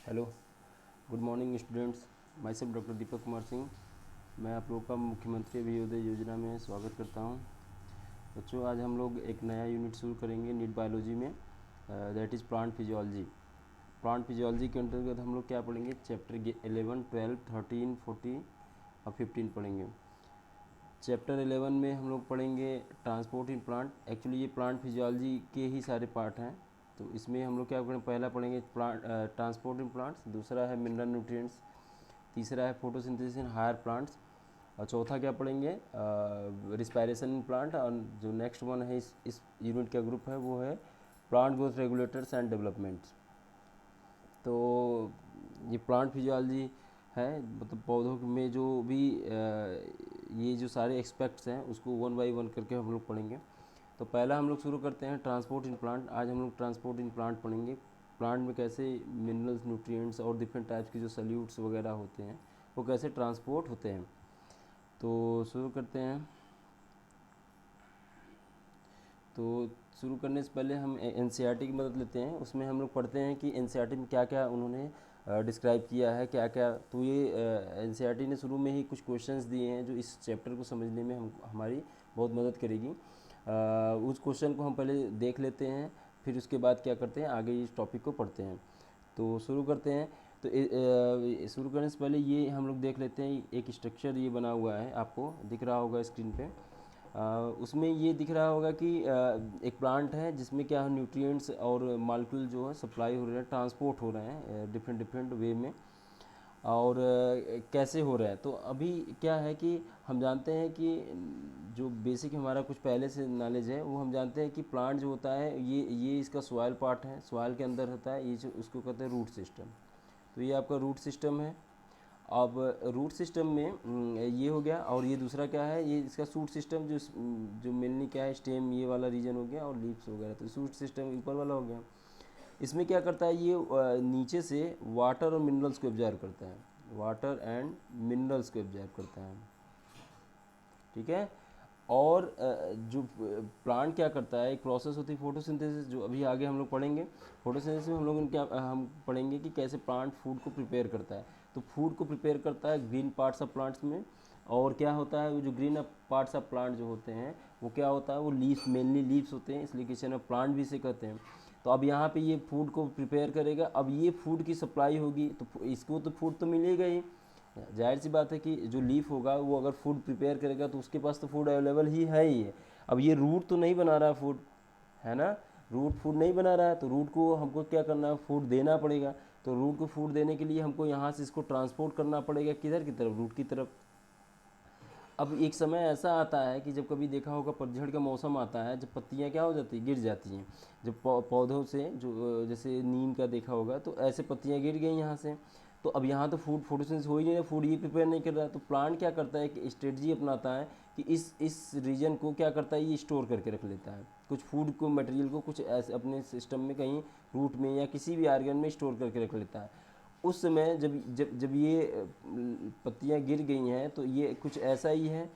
Hello, good morning students. Myself doctor Deepak Kumar Singh. मैं आप लोगों का मुख्यमंत्री अभियोदय योजना में स्वागत करता हूं। बच्चों, आज हम लोग एक नया यूनिट शुरू करेंगे नीट बायोलॉजी में, that is plant physiology. Plant physiology के अंतर्गत हम लोग क्या पढ़ेंगे? चैप्टर 11, 12, 13, 14 और 15 पढ़ेंगे। चैप्टर 11 में हम लोग पढ़ेंगे ट्रांसपोर्ट इन प्लांट। एक्चुअली ये प्लांट फिजियोलॉजी के ही सारे पार्ट हैं, तो इसमें हम लोग क्या पढ़ेंगे? पहला पढ़ेंगे प्लांट ट्रांसपोर्ट इन प्लांट्स, दूसरा है मिनरल न्यूट्रिएंट्स, तीसरा है फोटोसिंथेसिस इन हायर प्लांट्स, और चौथा क्या पढ़ेंगे? Respiration in plant. और जो नेक्स्ट वन है इस यूनिट का ग्रुप है वो है plant growth regulators and developments. तो ये प्लांट फिजियोलॉजी है, मतलब पौधों में जो भी ये जो सारे एक्सपेक्ट्स हैं उसको वन बाय वन करके हम लोग पढ़ेंगे। तो पहला हम लोग शुरू करते हैं ट्रांसपोर्ट इन प्लांट। आज हम लोग ट्रांसपोर्ट इन प्लांट पढ़ेंगे। प्लांट में कैसे मिनरल्स, न्यूट्रिएंट्स और डिफरेंट टाइप्स की जो सल्यूट्स वगैरह होते हैं वो कैसे ट्रांसपोर्ट होते हैं। तो शुरू करते हैं। तो शुरू करने से पहले हम एनसीईआरटी की मदद लेते हैं। उसमें हम लोग पढ़ते हैं कि एनसीईआरटी में क्या क्या उन्होंने डिस्क्राइब किया है, क्या क्या। तो ये एनसीईआरटी ने शुरू में ही कुछ क्वेश्चंस दिए हैं जो इस चैप्टर को समझने में हमारी बहुत मदद करेगी। उस क्वेश्चन को हम पहले देख लेते हैं, फिर उसके बाद क्या करते हैं, आगे इस टॉपिक को पढ़ते हैं। तो शुरू करते हैं। तो शुरू करने से पहले ये हम लोग देख लेते हैं, एक स्ट्रक्चर ये बना हुआ है, आपको दिख रहा होगा स्क्रीन पे। उसमें ये दिख रहा होगा कि एक प्लांट है जिसमें क्या है, न्यूट्रिएंट्स और मालिक्यूल जो है सप्लाई हो रहे हैं, ट्रांसपोर्ट हो रहे हैं डिफरेंट डिफरेंट वे में। और कैसे हो रहा है, तो अभी क्या है कि हम जानते हैं कि जो बेसिक हमारा कुछ पहले से नॉलेज है वो हम जानते हैं कि प्लांट जो होता है ये इसका सॉइल पार्ट है, सॉइल के अंदर होता है, ये जो उसको कहते हैं रूट सिस्टम। तो ये आपका रूट सिस्टम है। अब रूट सिस्टम में ये हो गया, और ये दूसरा क्या है, ये इसका सूट सिस्टम जो मेनली क्या है, स्टेम ये वाला रीजन हो गया और लीव्स वगैरह। तो सूट सिस्टम ऊपर वाला हो गया। इसमें क्या करता है, ये नीचे से वाटर और मिनरल्स को एब्जॉर्ब करता है, वाटर एंड मिनरल्स को एब्जॉर्ब करता है, ठीक है। और जो प्लांट क्या करता है, एक प्रोसेस होती है फोटोसिंथेसिस, जो अभी आगे हम लोग पढ़ेंगे। फोटोसिंथेसिस में हम लोग क्या हम पढ़ेंगे कि कैसे प्लांट फूड को प्रिपेयर करता है। तो फूड को प्रिपेयर करता है ग्रीन पार्ट्स ऑफ प्लांट्स में। और क्या होता है, वो जो ग्रीन पार्ट्स ऑफ प्लांट जो होते हैं वो क्या होता है, वो लीफ, मेनली लीव्स होते हैं, इसलिए किसी ने प्लांट भी इसे कहते हैं। तो अब यहाँ पे ये फूड को प्रिपेयर करेगा। अब ये फूड की सप्लाई होगी तो इसको तो फूड तो मिलेगा ही। जाहिर सी बात है कि जो लीफ होगा वो अगर फूड प्रिपेयर करेगा तो उसके पास तो फूड अवेलेबल ही है ही है। अब ये रूट तो नहीं बना रहा फूड, है ना। रूट फूड नहीं बना रहा है, तो रूट को हमको क्या करना है, फूड देना पड़ेगा। तो रूट को फूड देने के लिए हमको यहाँ से इसको ट्रांसपोर्ट करना पड़ेगा, किधर की तरफ, रूट की तरफ। अब एक समय ऐसा आता है कि जब कभी देखा होगा पतझड़ का मौसम आता है, जब पत्तियां क्या हो जाती है, गिर जाती हैं। जब पौधों से जो जैसे नीम का देखा होगा, तो ऐसे पत्तियां गिर गई यहाँ से। तो अब यहाँ तो फूड फोटोसिंथेसिस हो ही नहीं रहा, फूड ये प्रिपेयर नहीं कर रहा। तो प्लांट क्या करता है कि स्ट्रेटजी अपनाता है कि इस रीजन को क्या करता है, ये स्टोर करके रख लेता है, कुछ फूड को, मटेरियल को कुछ ऐसे अपने सिस्टम में कहीं रूट में या किसी भी आर्गन में स्टोर करके रख लेता है। उस समय जब जब जब ये पत्तियां गिर गई हैं तो ये कुछ ऐसा ही है,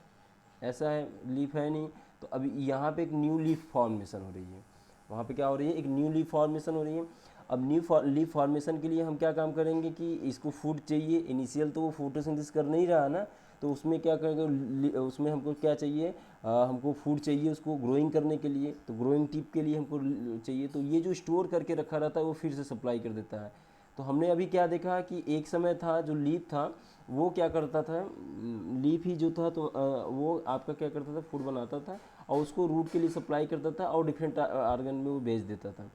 ऐसा है, लीफ है नहीं। तो अभी यहाँ पे एक न्यू लीफ फॉर्मेशन हो रही है, वहाँ पे क्या हो रही है, एक न्यू लीफ फॉर्मेशन हो रही है। अब न्यू लीफ फॉर्मेशन के लिए हम क्या काम करेंगे कि इसको फूड चाहिए। इनिशियल तो वो फोटोसिंथेसिस कर नहीं रहा ना, तो उसमें क्या करेंगे, उसमें हमको क्या चाहिए, हमको फूड चाहिए उसको ग्रोइंग करने के लिए। तो ग्रोइंग टिप के लिए हमको चाहिए, तो ये जो स्टोर करके रखा रहता है वो फिर से सप्लाई कर देता है। तो हमने अभी क्या देखा कि एक समय था जो लीफ था वो क्या करता था, लीफ ही जो था, तो वो आपका क्या करता था, फूड बनाता था और उसको रूट के लिए सप्लाई करता था और डिफरेंट आर्गन में वो भेज देता था।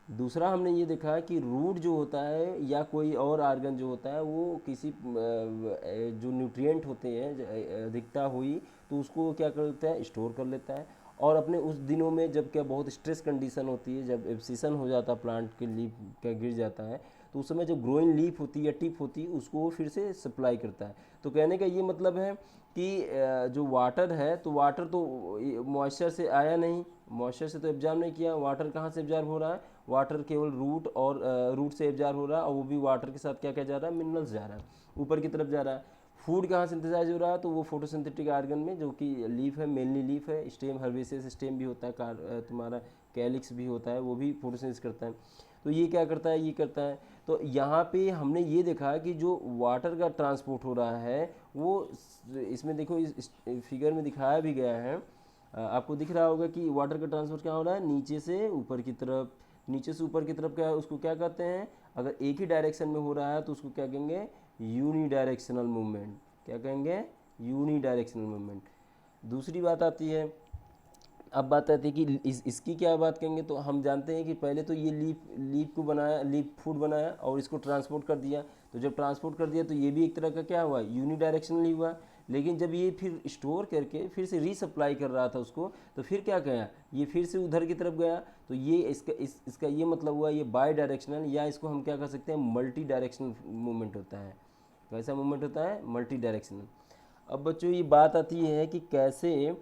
दूसरा हमने ये देखा कि रूट जो होता है या कोई और आर्गन जो होता है वो किसी जो न्यूट्रिएंट होते हैं अधिकता हुई तो उसको क्या करता है, स्टोर कर लेता है। और अपने उस दिनों में जब क्या बहुत स्ट्रेस कंडीशन होती है, जब एब्सिशन हो जाता है, प्लांट के लीफ का गिर जाता है, तो उस समय जो ग्रोइंग लीफ होती है या टिप होती है उसको वो फिर से सप्लाई करता है। तो कहने का ये मतलब है कि जो वाटर है, तो वाटर तो मॉइस्चर से आया नहीं, मॉइस्चर से तो एब्जॉर्ब नहीं किया। वाटर कहाँ से एब्जॉर्ब हो रहा है, वाटर केवल रूट और रूट से एब्जॉर्ब हो रहा है, और वो भी वाटर के साथ क्या क्या जा रहा है, मिनरल्स जा रहा है, ऊपर की तरफ जा रहा है। फूड कहाँ सिंथेसाइज हो रहा है, तो वो फोटोसिंथेटिक आर्गन में, जो कि लीफ है, मेनली लीफ है, स्टेम हर्बेसियस स्टेम भी होता है, तुम्हारा कैलिक्स भी होता है, वो भी फोटोसिंथेसिस करता है। तो ये क्या करता है, ये करता है। तो यहाँ पे हमने ये देखा कि जो वाटर का ट्रांसपोर्ट हो रहा है वो इसमें देखो इस फिगर में दिखाया भी गया है। आपको दिख रहा होगा कि वाटर का ट्रांसपोर्ट क्या हो रहा है, नीचे से ऊपर की तरफ, नीचे से ऊपर की तरफ। क्या उसको क्या कहते हैं, अगर एक ही डायरेक्शन में हो रहा है तो उसको क्या कहेंगे, यूनी डायरेक्शनल मूवमेंट। क्या कहेंगे, यूनी डायरेक्शनल मूवमेंट। दूसरी बात आती है, अब बात आती है कि इसकी क्या बात करेंगे, तो हम जानते हैं कि पहले तो ये लीफ को बनाया, लीफ फूड बनाया और इसको ट्रांसपोर्ट कर दिया। तो जब ट्रांसपोर्ट कर दिया तो ये भी एक तरह का क्या हुआ, यूनी डायरेक्शनल हुआ। लेकिन जब ये फिर स्टोर करके फिर से रीसप्लाई कर रहा था उसको, तो फिर क्या गया, ये फिर से उधर की तरफ गया। तो ये इसका ये मतलब हुआ ये बाई डायरेक्शनल, या इसको हम क्या कर सकते हैं, मल्टी डायरेक्शनल मूवमेंट होता है। कैसा मूवमेंट होता है, मल्टी डायरेक्शनल। अब बच्चों ये बात आती है कि कैसे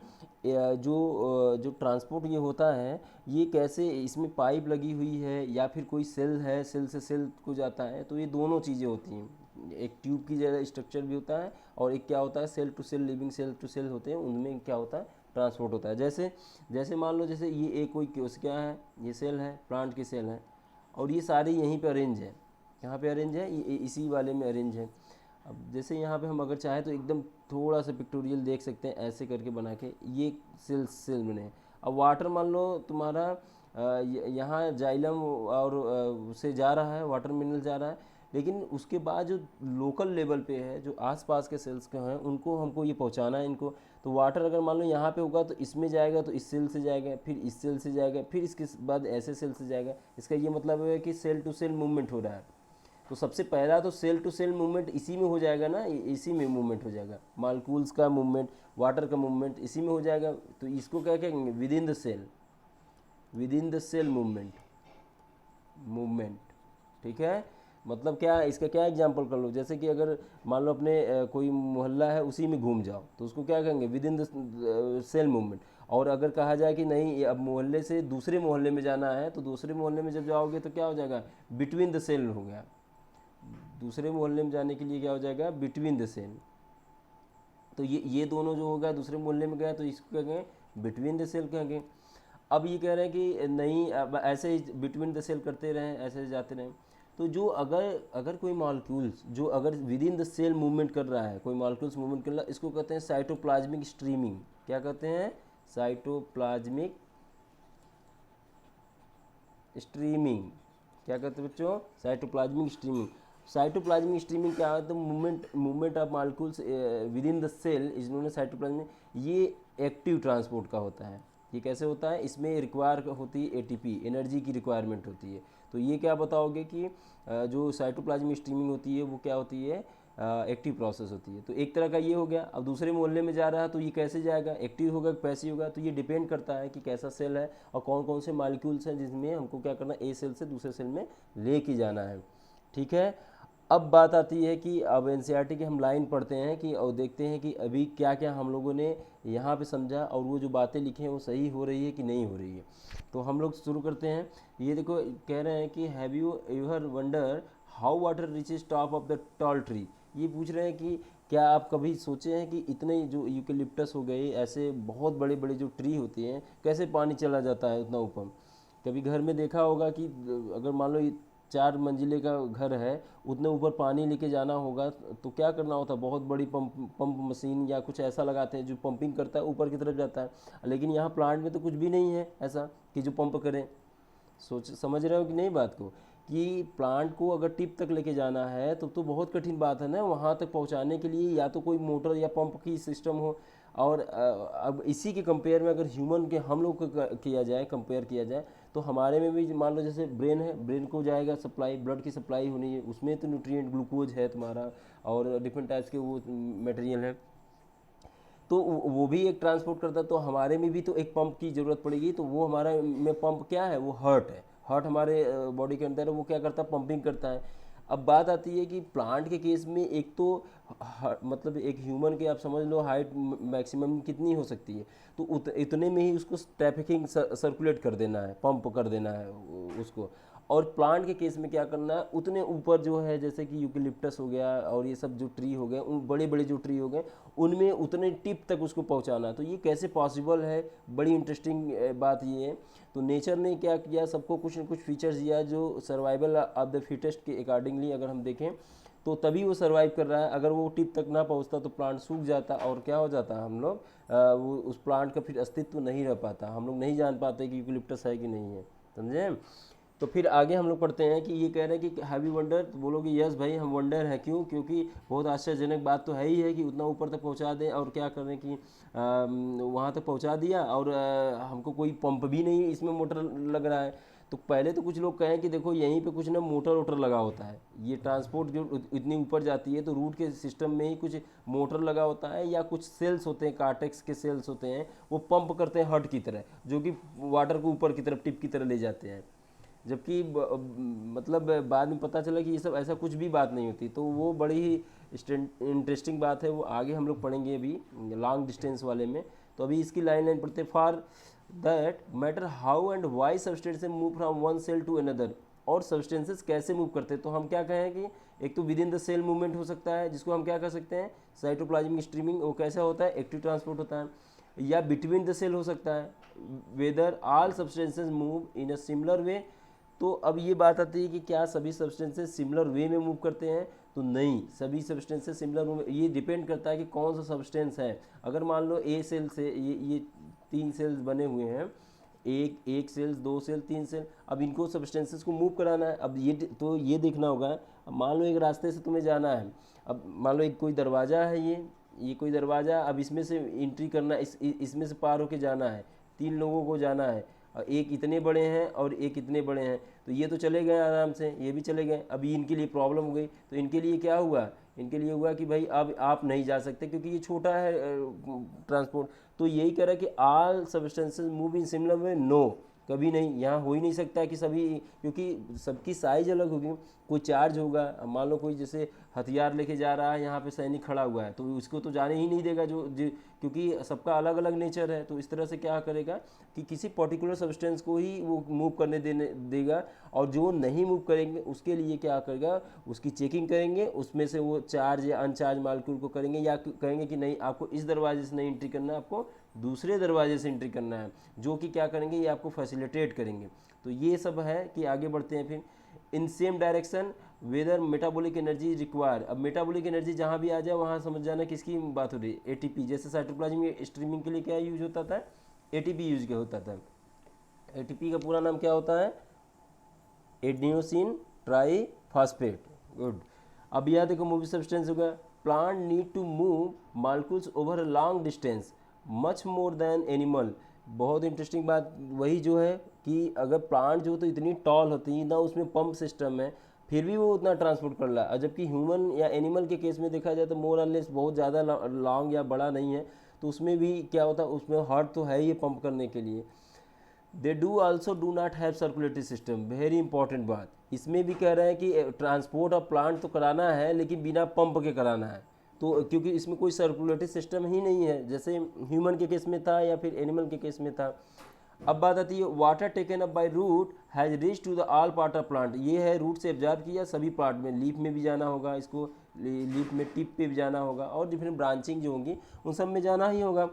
जो ट्रांसपोर्ट ये होता है, ये कैसे, इसमें पाइप लगी हुई है या फिर कोई सेल है, सेल से सेल को जाता है। तो ये दोनों चीज़ें होती हैं, एक ट्यूब की जैसा स्ट्रक्चर भी होता है और एक क्या होता है, cell to cell, living cell to cell होते हैं, उनमें क्या होता है, ट्रांसपोर्ट होता है। जैसे जैसे मान लो जैसे ये एक कोई क्या है, ये सेल है, प्लांट की सेल है और ये सारी यहीं पे अरेंज है। यहाँ पे अरेंज है, ये इसी वाले में अरेंज है। अब जैसे यहाँ पे हम अगर चाहें तो एकदम थोड़ा सा पिक्टोरियल देख सकते हैं, ऐसे करके बना के ये सेल बने हैं। अब वाटर मान लो तुम्हारा यहाँ जाइलम और से जा रहा है, वाटर मिनरल जा रहा है, लेकिन उसके बाद जो लोकल लेवल पे है, जो आसपास के सेल्स के हैं, उनको हमको ये पहुँचाना है इनको। तो वाटर अगर मान लो यहाँ पे होगा तो इसमें जाएगा, तो इस सेल से जाएगा, फिर इस सेल से जाएगा, फिर इसके बाद ऐसे सेल से जाएगा। इसका ये मतलब है कि सेल टू सेल मूवमेंट हो रहा है। तो सबसे पहला तो सेल टू सेल मूवमेंट इसी में हो जाएगा ना, इसी में मूवमेंट हो जाएगा, मालिक्यूल्स का मूवमेंट, वाटर का मूवमेंट इसी में हो जाएगा। तो इसको क्या कहेंगे, within the cell, within the cell movement, movement. ठीक है, मतलब क्या, इसका क्या एग्जांपल कर लो, जैसे कि अगर मान लो अपने कोई मोहल्ला है उसी में घूम जाओ, तो उसको क्या कहेंगे, within the cell movement. और अगर कहा जाए कि नहीं अब मोहल्ले से दूसरे मोहल्ले में जाना है, तो दूसरे मोहल्ले में जब जाओगे तो क्या हो जाएगा, बिटवीन द सेल हो गया। दूसरे मोहल्ले में जाने के लिए क्या हो जाएगा, बिटवीन द सेल। तो ये दोनों जो होगा, दूसरे मोहल्ले में गया तो इसको कहेंगे बिटवीन द सेल कहेंगे। अब ये कह रहे हैं कि नहीं, अब ऐसे ही बिटवीन द सेल करते रहें, ऐसे जाते रहें। तो जो अगर कोई मॉलिक्यूल्स जो अगर within the cell movement कर रहा है, कोई मॉलिक्यूल्स मूवमेंट कर रहा है, इसको कहते हैं साइटोप्लाज्मिक स्ट्रीमिंग। क्या कहते हैं, साइटोप्लाज्मिक स्ट्रीमिंग। क्या कहते हैं बच्चों, साइटोप्लाज्मिक स्ट्रीमिंग। साइटोप्लाज्मिक स्ट्रीमिंग क्या है, तो movement of molecules within the cell is known as cytoplasmic. ये एक्टिव ट्रांसपोर्ट का होता है। ये कैसे होता है, इसमें रिक्वायर होती है एटीपी, एनर्जी की रिक्वायरमेंट होती है। तो ये क्या बताओगे कि जो साइटोप्लाज्मिक स्ट्रीमिंग होती है वो क्या होती है, एक्टिव प्रोसेस होती है। तो एक तरह का ये हो गया। अब दूसरे मोहल्ले में जा रहा है तो ये कैसे जाएगा, एक्टिव होगा कि पैसिव होगा, तो ये डिपेंड करता है कि कैसा सेल है और कौन कौन से मॉलिक्यूल्स हैं जिसमें हमको क्या करना है, ए सेल से दूसरे सेल में ले के जाना है। ठीक है, अब बात आती है कि अब एनसीईआरटी की हम लाइन पढ़ते हैं कि और देखते हैं कि अभी क्या क्या हम लोगों ने यहाँ पे समझा और वो जो बातें लिखी हैं वो सही हो रही है कि नहीं हो रही है। तो हम लोग शुरू करते हैं। ये देखो कह रहे हैं कि have you ever wonder how water reaches top of the tall tree. ये पूछ रहे हैं कि क्या आप कभी सोचे हैं कि इतने जो यूकेलिप्टस हो गए, ऐसे बहुत बड़े बड़े जो ट्री होते हैं, कैसे पानी चला जाता है उतना ऊपर। कभी घर में देखा होगा कि अगर मान लो 4 मंजिले का घर है, उतने ऊपर पानी लेके जाना होगा तो क्या करना होता है, बहुत बड़ी पंप मशीन या कुछ ऐसा लगाते हैं जो पंपिंग करता है, ऊपर की तरफ जाता है। लेकिन यहाँ प्लांट में तो कुछ भी नहीं है ऐसा कि जो पंप करें। समझ रहे हो कि नहीं बात को, कि प्लांट को अगर टिप तक लेके जाना है तो बहुत कठिन बात है ना, वहाँ तक पहुँचाने के लिए या तो कोई मोटर या पंप की सिस्टम हो। और अब इसी के कंपेयर में अगर ह्यूमन के हम लोग को किया जाए, कंपेयर किया जाए, तो हमारे में भी मान लो जैसे ब्रेन है, ब्रेन को जाएगा सप्लाई, ब्लड की सप्लाई होनी है, उसमें तो न्यूट्रिएंट ग्लूकोज है तुम्हारा और डिफरेंट टाइप्स के वो मटेरियल है, तो वो भी एक ट्रांसपोर्ट करता है। तो हमारे में भी तो एक पंप की ज़रूरत पड़ेगी। तो वो हमारा में पंप क्या है, वो हार्ट है। हार्ट हमारे बॉडी के अंदर है, वो क्या करता है, पंपिंग करता है। अब बात आती है कि प्लांट के केस में एक तो मतलब एक ह्यूमन के आप समझ लो हाइट मैक्सिमम कितनी हो सकती है, तो इतने में ही उसको ट्रैफिकिंग सर्कुलेट कर देना है, पंप कर देना है उसको। और प्लांट के केस में क्या करना है, उतने ऊपर जो है जैसे कि यूकेलिप्टस हो गया और ये सब जो ट्री हो गए, उन बड़े बड़े जो ट्री हो गए उनमें उतने टिप तक उसको पहुंचाना है। तो ये कैसे पॉसिबल है, बड़ी इंटरेस्टिंग बात ये है। तो नेचर ने क्या किया, सबको कुछ न कुछ फीचर्स दिया जो सर्वाइवल ऑफ द फिटेस्ट के अकॉर्डिंगली अगर हम देखें तो तभी वो सर्वाइव कर रहा है। अगर वो टिप तक ना पहुंचता तो प्लांट सूख जाता और क्या हो जाता, हम लोग वो उस प्लांट का फिर अस्तित्व नहीं रह पाता, हम लोग नहीं जान पाते कि यूकेलिप्टस है कि नहीं है, समझे। तो फिर आगे हम लोग पढ़ते हैं कि ये कह रहे हैं कि हैव यू वंडर, तो बोलोगे यस भाई हम वंडर है। क्यों? क्योंकि बहुत आश्चर्यजनक बात तो है ही है कि उतना ऊपर तक पहुंचा दें और क्या करें कि वहाँ तक पहुंचा दिया और हमको कोई पंप भी नहीं इसमें मोटर लग रहा है। तो पहले तो कुछ लोग कहें कि देखो यहीं पे कुछ ना मोटर वोटर लगा होता है, ये ट्रांसपोर्ट जो इतनी ऊपर जाती है तो रूट के सिस्टम में ही कुछ मोटर लगा होता है या कुछ सेल्स होते हैं, कार्टेक्स के सेल्स होते हैं, वो पंप करते हैं हर्ट की तरह, जो कि वाटर को ऊपर की तरफ टिप की तरह ले जाते हैं। जबकि मतलब बाद में पता चला कि ये सब ऐसा कुछ भी बात नहीं होती। तो वो बड़ी ही इंटरेस्टिंग बात है, वो आगे हम लोग पढ़ेंगे अभी लॉन्ग डिस्टेंस वाले में। तो अभी इसकी लाइन लाइन पढ़ते, for that matter how and why substances move from one cell to another. और सब्सटेंसेस कैसे मूव करते हैं, तो हम क्या कहें कि एक तो within the cell movement हो सकता है, जिसको हम क्या कर सकते हैं, साइटोप्लाज्मिक स्ट्रीमिंग, वो कैसा होता है, एक्टिव ट्रांसपोर्ट होता है। या बिटवीन द सेल हो सकता है, whether all substances move in a similar way. तो अब ये बात आती है कि क्या सभी सब्सटेंसेस सिमिलर वे में मूव करते हैं, तो नहीं, सभी सब्सटेंसेस सिमिलर वे, ये डिपेंड करता है कि कौन सा सब्सटेंस है। अगर मान लो ए सेल से ये 3 सेल्स बने हुए हैं, एक सेल्स, 2 सेल, 3 सेल, अब इनको सब्सटेंसेस को मूव कराना है। अब ये तो ये देखना होगा, अब मान लो एक रास्ते से तुम्हें जाना है, अब मान लो एक कोई दरवाज़ा है, ये कोई दरवाज़ा, अब इसमें से एंट्री करना, इसमें से पार होके जाना है, 3 लोगों को जाना है, और एक इतने बड़े हैं और एक इतने बड़े हैं, तो ये तो चले गए आराम से, ये भी चले गए। अभी इनके लिए प्रॉब्लम हो गई, तो इनके लिए क्या हुआ, इनके लिए हुआ कि भाई अब आप नहीं जा सकते क्योंकि ये छोटा है ट्रांसपोर्ट। तो यही कह रहा है कि all substances move in similar way, no, कभी नहीं, यहाँ हो ही नहीं सकता है कि सभी, क्योंकि सबकी साइज अलग होगी। कोई चार्ज होगा, अब मान लो कोई जैसे हथियार लेके जा रहा है, यहाँ पे सैनिक खड़ा हुआ है, तो उसको तो जाने ही नहीं देगा क्योंकि सबका अलग अलग नेचर है। तो इस तरह से क्या करेगा कि किसी पर्टिकुलर सब्सटेंस को ही वो मूव करने देगा, और जो नहीं मूव करेंगे उसके लिए क्या करेगा, उसकी चेकिंग करेंगे, उसमें से वो चार्ज या अनचार्ज मालिक्यूल को करेंगे, या कहेंगे कि नहीं आपको इस दरवाजे से नहीं एंट्री करना है, आपको दूसरे दरवाजे से एंट्री करना है, जो कि क्या करेंगे, ये आपको फैसिलिटेट करेंगे। तो ये सब है कि आगे बढ़ते हैं फिर, in same direction whether metabolic energy require. अब मेटाबॉलिक एनर्जी जहाँ भी आ जाए वहाँ समझ जाना किसकी बात हो रही है, एटीपी। जैसे साइटोप्लाज्म स्ट्रीमिंग के लिए क्या यूज होता था, एटीपी यूज क्या होता था। एटीपी का पूरा नाम क्या होता है, एडिनोसिन ट्राईफॉस्फेट। गुड। अब यह देखो मूवी सब्सटेंस होगा, plant need to move molecules over a long distance much more than animal. बहुत इंटरेस्टिंग बात वही जो है कि अगर प्लांट जो तो इतनी टॉल होती है ना, उसमें पंप सिस्टम है, फिर भी वो उतना ट्रांसपोर्ट कर रहा है। जबकि ह्यूमन या एनिमल के केस में देखा जाए तो मोर और लेस बहुत ज़्यादा लॉन्ग या बड़ा नहीं है, तो उसमें भी क्या होता है, उसमें हार्ट तो है ही पंप करने के लिए। They do also do not have circulatory system, very important बात, इसमें भी कह रहे हैं कि ट्रांसपोर्ट ऑफ प्लांट तो कराना है लेकिन बिना पंप के कराना है। तो क्योंकि इसमें कोई सर्कुलेटरी सिस्टम ही नहीं है, जैसे ह्यूमन के केस में था या फिर एनिमल के केस में था। अब बात आती है, water taken up by root has reach to the all part of plant. ये है रूट से एब्जॉर्ब किया सभी पार्ट में, लीफ में भी जाना होगा इसको, लीफ में टिप पे भी जाना होगा, और डिफरेंट ब्रांचिंग जो होंगी उन सब में जाना ही होगा।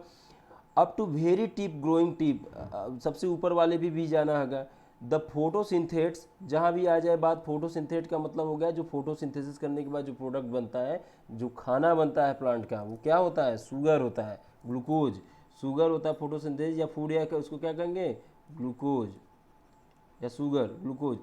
Up to very tip growing tip, सबसे ऊपर वाले भी जाना होगा। द फोटोसिंथेट्स, जहाँ भी आ जाए बात, फोटोसिंथेट का मतलब हो गया जो फोटोसिंथेसिस करने के बाद जो प्रोडक्ट बनता है, जो खाना बनता है प्लांट का, वो क्या होता है, शुगर होता है, ग्लूकोज, शुगर होता है फोटोसिंथेसिस, या फूड या उसको क्या कहेंगे, ग्लूकोज या sugar, glucose.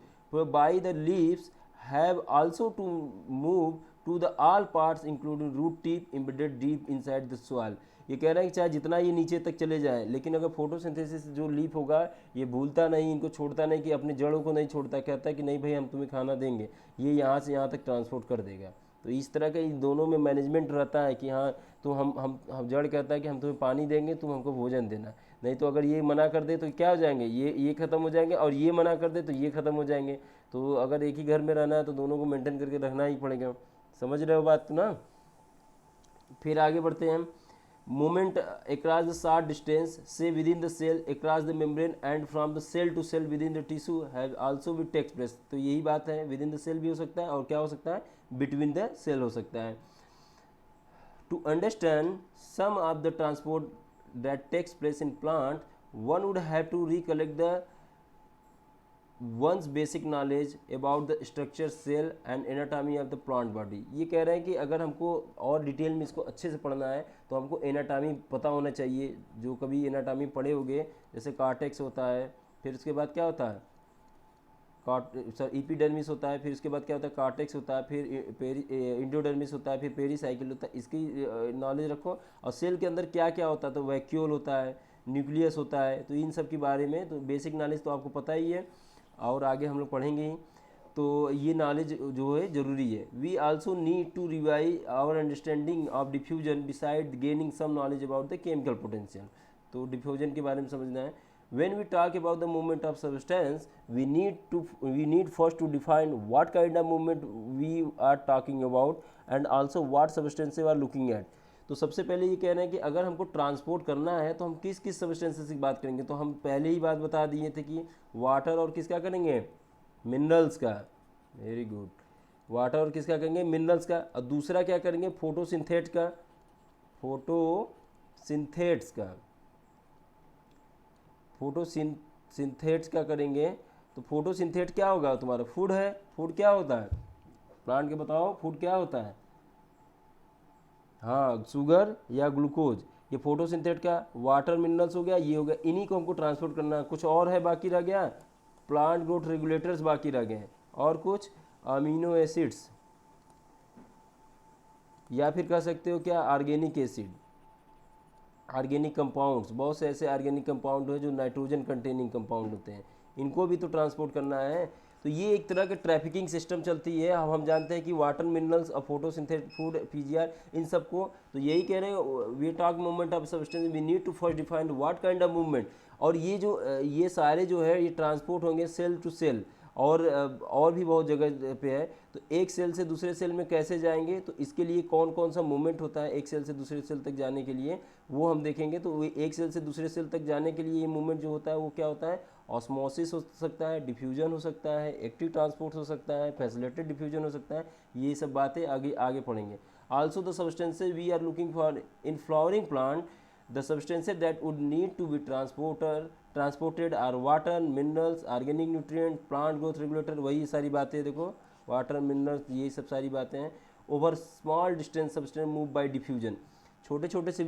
By the leaves have also to move to the all parts including root tip embedded deep inside the soil. ये कह रहा है कि चाहे जितना ये नीचे तक चले जाए, लेकिन अगर फोटोसिंथेसिस जो लीफ होगा ये भूलता नहीं, इनको छोड़ता नहीं, कि अपनी जड़ों को नहीं छोड़ता, कहता है कि नहीं भाई हम तुम्हें खाना देंगे, ये यहाँ से यहाँ तक ट्रांसपोर्ट कर देगा। तो इस तरह का इन दोनों में मैनेजमेंट रहता है कि हाँ, तो हम जड़ कहता है कि हम तुम्हें पानी देंगे, तुम हमको भोजन देना। नहीं तो अगर ये मना कर दे तो क्या हो जाएंगे, ये ख़त्म हो जाएंगे, और ये मना कर दे तो ये ख़त्म हो जाएंगे। तो अगर एक ही घर में रहना है तो दोनों को मेंटेन करके रखना ही पड़ेगा। समझ रहे हो बात ना। फिर आगे बढ़ते हैं हम, movement across the short distance say within the cell across the membrane and from the cell to cell within the tissue have also भी takes place। तो यही बात है, within the cell भी हो सकता है और क्या हो सकता है, between the cell हो सकता है। To understand some of the transport that takes place in plant, one would have to recollect the one's basic knowledge about the structure, cell and anatomy of the plant body। ये कह रहे हैं कि अगर हमको और डिटेल में इसको अच्छे से पढ़ना है तो हमको एनाटॉमी पता होना चाहिए। जो कभी एनाटॉमी पढ़े होंगे, जैसे कार्टेक्स होता है, फिर उसके बाद क्या होता है, एपिडर्मिस होता है, फिर उसके बाद क्या होता है, कार्टेक्स होता है, फिर इंडोडर्मिस होता है, फिर पेरीसाइकिल होता है। इसकी नॉलेज रखो। और सेल के अंदर क्या क्या होता है, तो वैक्यूल होता है, न्यूक्लियस होता है। तो इन सब के बारे में तो बेसिक नॉलेज तो आपको पता ही है और आगे हम लोग पढ़ेंगे ही। तो ये नॉलेज जो है ज़रूरी है। We also need to revise our understanding of diffusion beside gaining some knowledge about the chemical potential. तो डिफ्यूजन के बारे में समझना है। When we talk about the movement of substance, we need first to define what kind of movement we are talking about and also what substances we are looking at। तो सबसे पहले ये कह रहे हैं कि अगर हमको ट्रांसपोर्ट करना है तो हम किस किस सब्सटेंसेस की बात करेंगे। तो हम पहले ही बात बता दिए थे कि वाटर और किसका करेंगे, मिनरल्स का। Very good. वाटर और किसका करेंगे, मिनरल्स का। और दूसरा क्या करेंगे, फोटोसिंथेट का, फोटोसिंथेट्स का, फोटोसिंथेट्स का करेंगे। तो फोटोसिंथेट क्या होगा, तुम्हारा फूड है। फूड क्या होता है, प्लांट के बताओ, फूड क्या होता है, हाँ शुगर या ग्लूकोज। ये फोटोसिंथेट का वाटर मिनरल्स हो गया, ये हो गया। इन्हीं को हमको ट्रांसपोर्ट करना है। कुछ और है बाकी रह गया, प्लांट ग्रोथ रेगुलेटर्स बाकी रह गए, और कुछ अमीनो एसिड्स, या फिर कह सकते हो क्या, ऑर्गेनिक एसिड, ऑर्गेनिक कंपाउंड्स। बहुत से ऐसे ऑर्गेनिक कंपाउंड है जो नाइट्रोजन कंटेनिंग कंपाउंड होते हैं, इनको भी तो ट्रांसपोर्ट करना है। तो ये एक तरह के ट्रैफिकिंग सिस्टम चलती है। अब हम जानते हैं कि वाटर मिनरल्स और फोटोसिंथेटिक फूड, पीजीआर, इन सबको तो यही कह रहे हैं, we talk movement of substance, we need to first define what kind of movement. और ये जो ये सारे जो है ये ट्रांसपोर्ट होंगे सेल टू सेल, और भी बहुत जगह पे है। तो एक सेल से दूसरे सेल में कैसे जाएंगे, तो इसके लिए कौन कौन सा मूवमेंट होता है एक सेल से दूसरे सेल तक जाने के लिए, वो हम देखेंगे। तो एक सेल से दूसरे सेल तक जाने के लिए ये मूवमेंट जो होता है वो क्या होता है, ऑस्मोसिस हो सकता है, डिफ्यूजन हो सकता है, एक्टिव ट्रांसपोर्ट हो सकता है, फैसिलिटेटेड डिफ्यूजन हो सकता है। ये सब बातें आगे आगे पढ़ेंगे। Also the substances we are looking for in flowering plant, the substances that would need to be transported are water, minerals, organic nutrient, plant growth regulator। वही सारी बातें देखो, वाटर, मिनरल्स, ये सब सारी बातें हैं। Over small distance substance move by diffusion. छोटे छोटे से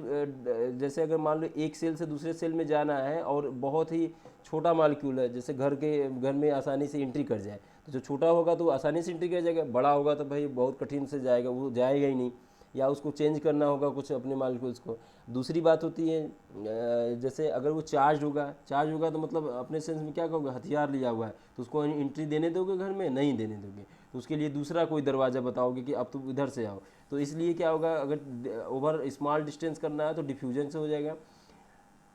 जैसे अगर मान लो एक सेल से दूसरे सेल में जाना है और बहुत ही छोटा मालिक्यूल है, जैसे घर में आसानी से एंट्री कर जाए, तो जो छोटा होगा तो आसानी से एंट्री कर जाएगा, बड़ा होगा तो भाई बहुत कठिन से जाएगा, वो जाएगा ही नहीं, या उसको चेंज करना होगा कुछ अपने मालिक्यूल्स को। दूसरी बात होती है जैसे अगर वो चार्ज होगा तो मतलब अपने सेंस में क्या कहोगे, हथियार लिया हुआ है, तो उसको एंट्री देने दोगे घर में, नहीं देने दोगे। तो उसके लिए दूसरा कोई दरवाज़ा बताओगे कि अब तुम इधर से आओ। तो इसलिए क्या होगा, अगर ओवर स्मॉल डिस्टेंस करना है तो डिफ्यूजन से हो जाएगा।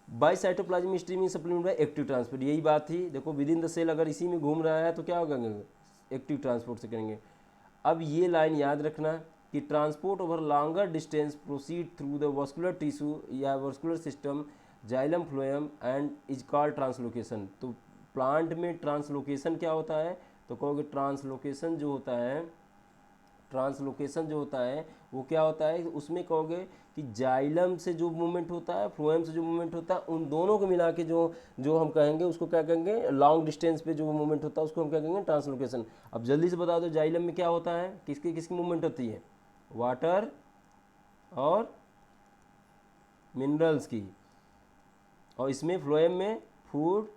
By cytoplasm streaming supplement by active transport, यही बात थी। देखो विद इन द सेल अगर इसी में घूम रहा है तो क्या होगा, एक्टिव ट्रांसपोर्ट से करेंगे। अब ये लाइन याद रखना कि transport over longer distance proceed through the vascular tissue या vascular system, xylem phloem and is called translocation. तो प्लांट में ट्रांसलोकेशन क्या होता है, तो कहोगे ट्रांसलोकेशन जो होता है वो क्या होता है, उसमें कहोगे कि जाइलम से जो मूवमेंट होता है, फ्लोएम से जो मूवमेंट होता है, उन दोनों को मिला के जो हम कहेंगे उसको क्या कहेंगे, लॉन्ग डिस्टेंस पे जो मूवमेंट होता है उसको हम क्या कहेंगे, ट्रांसलोकेशन। अब जल्दी से बता दो जाइलम में क्या होता है, किसकी मूवमेंट होती है, वाटर और मिनरल्स की, और इसमें फ्लोएम में फूड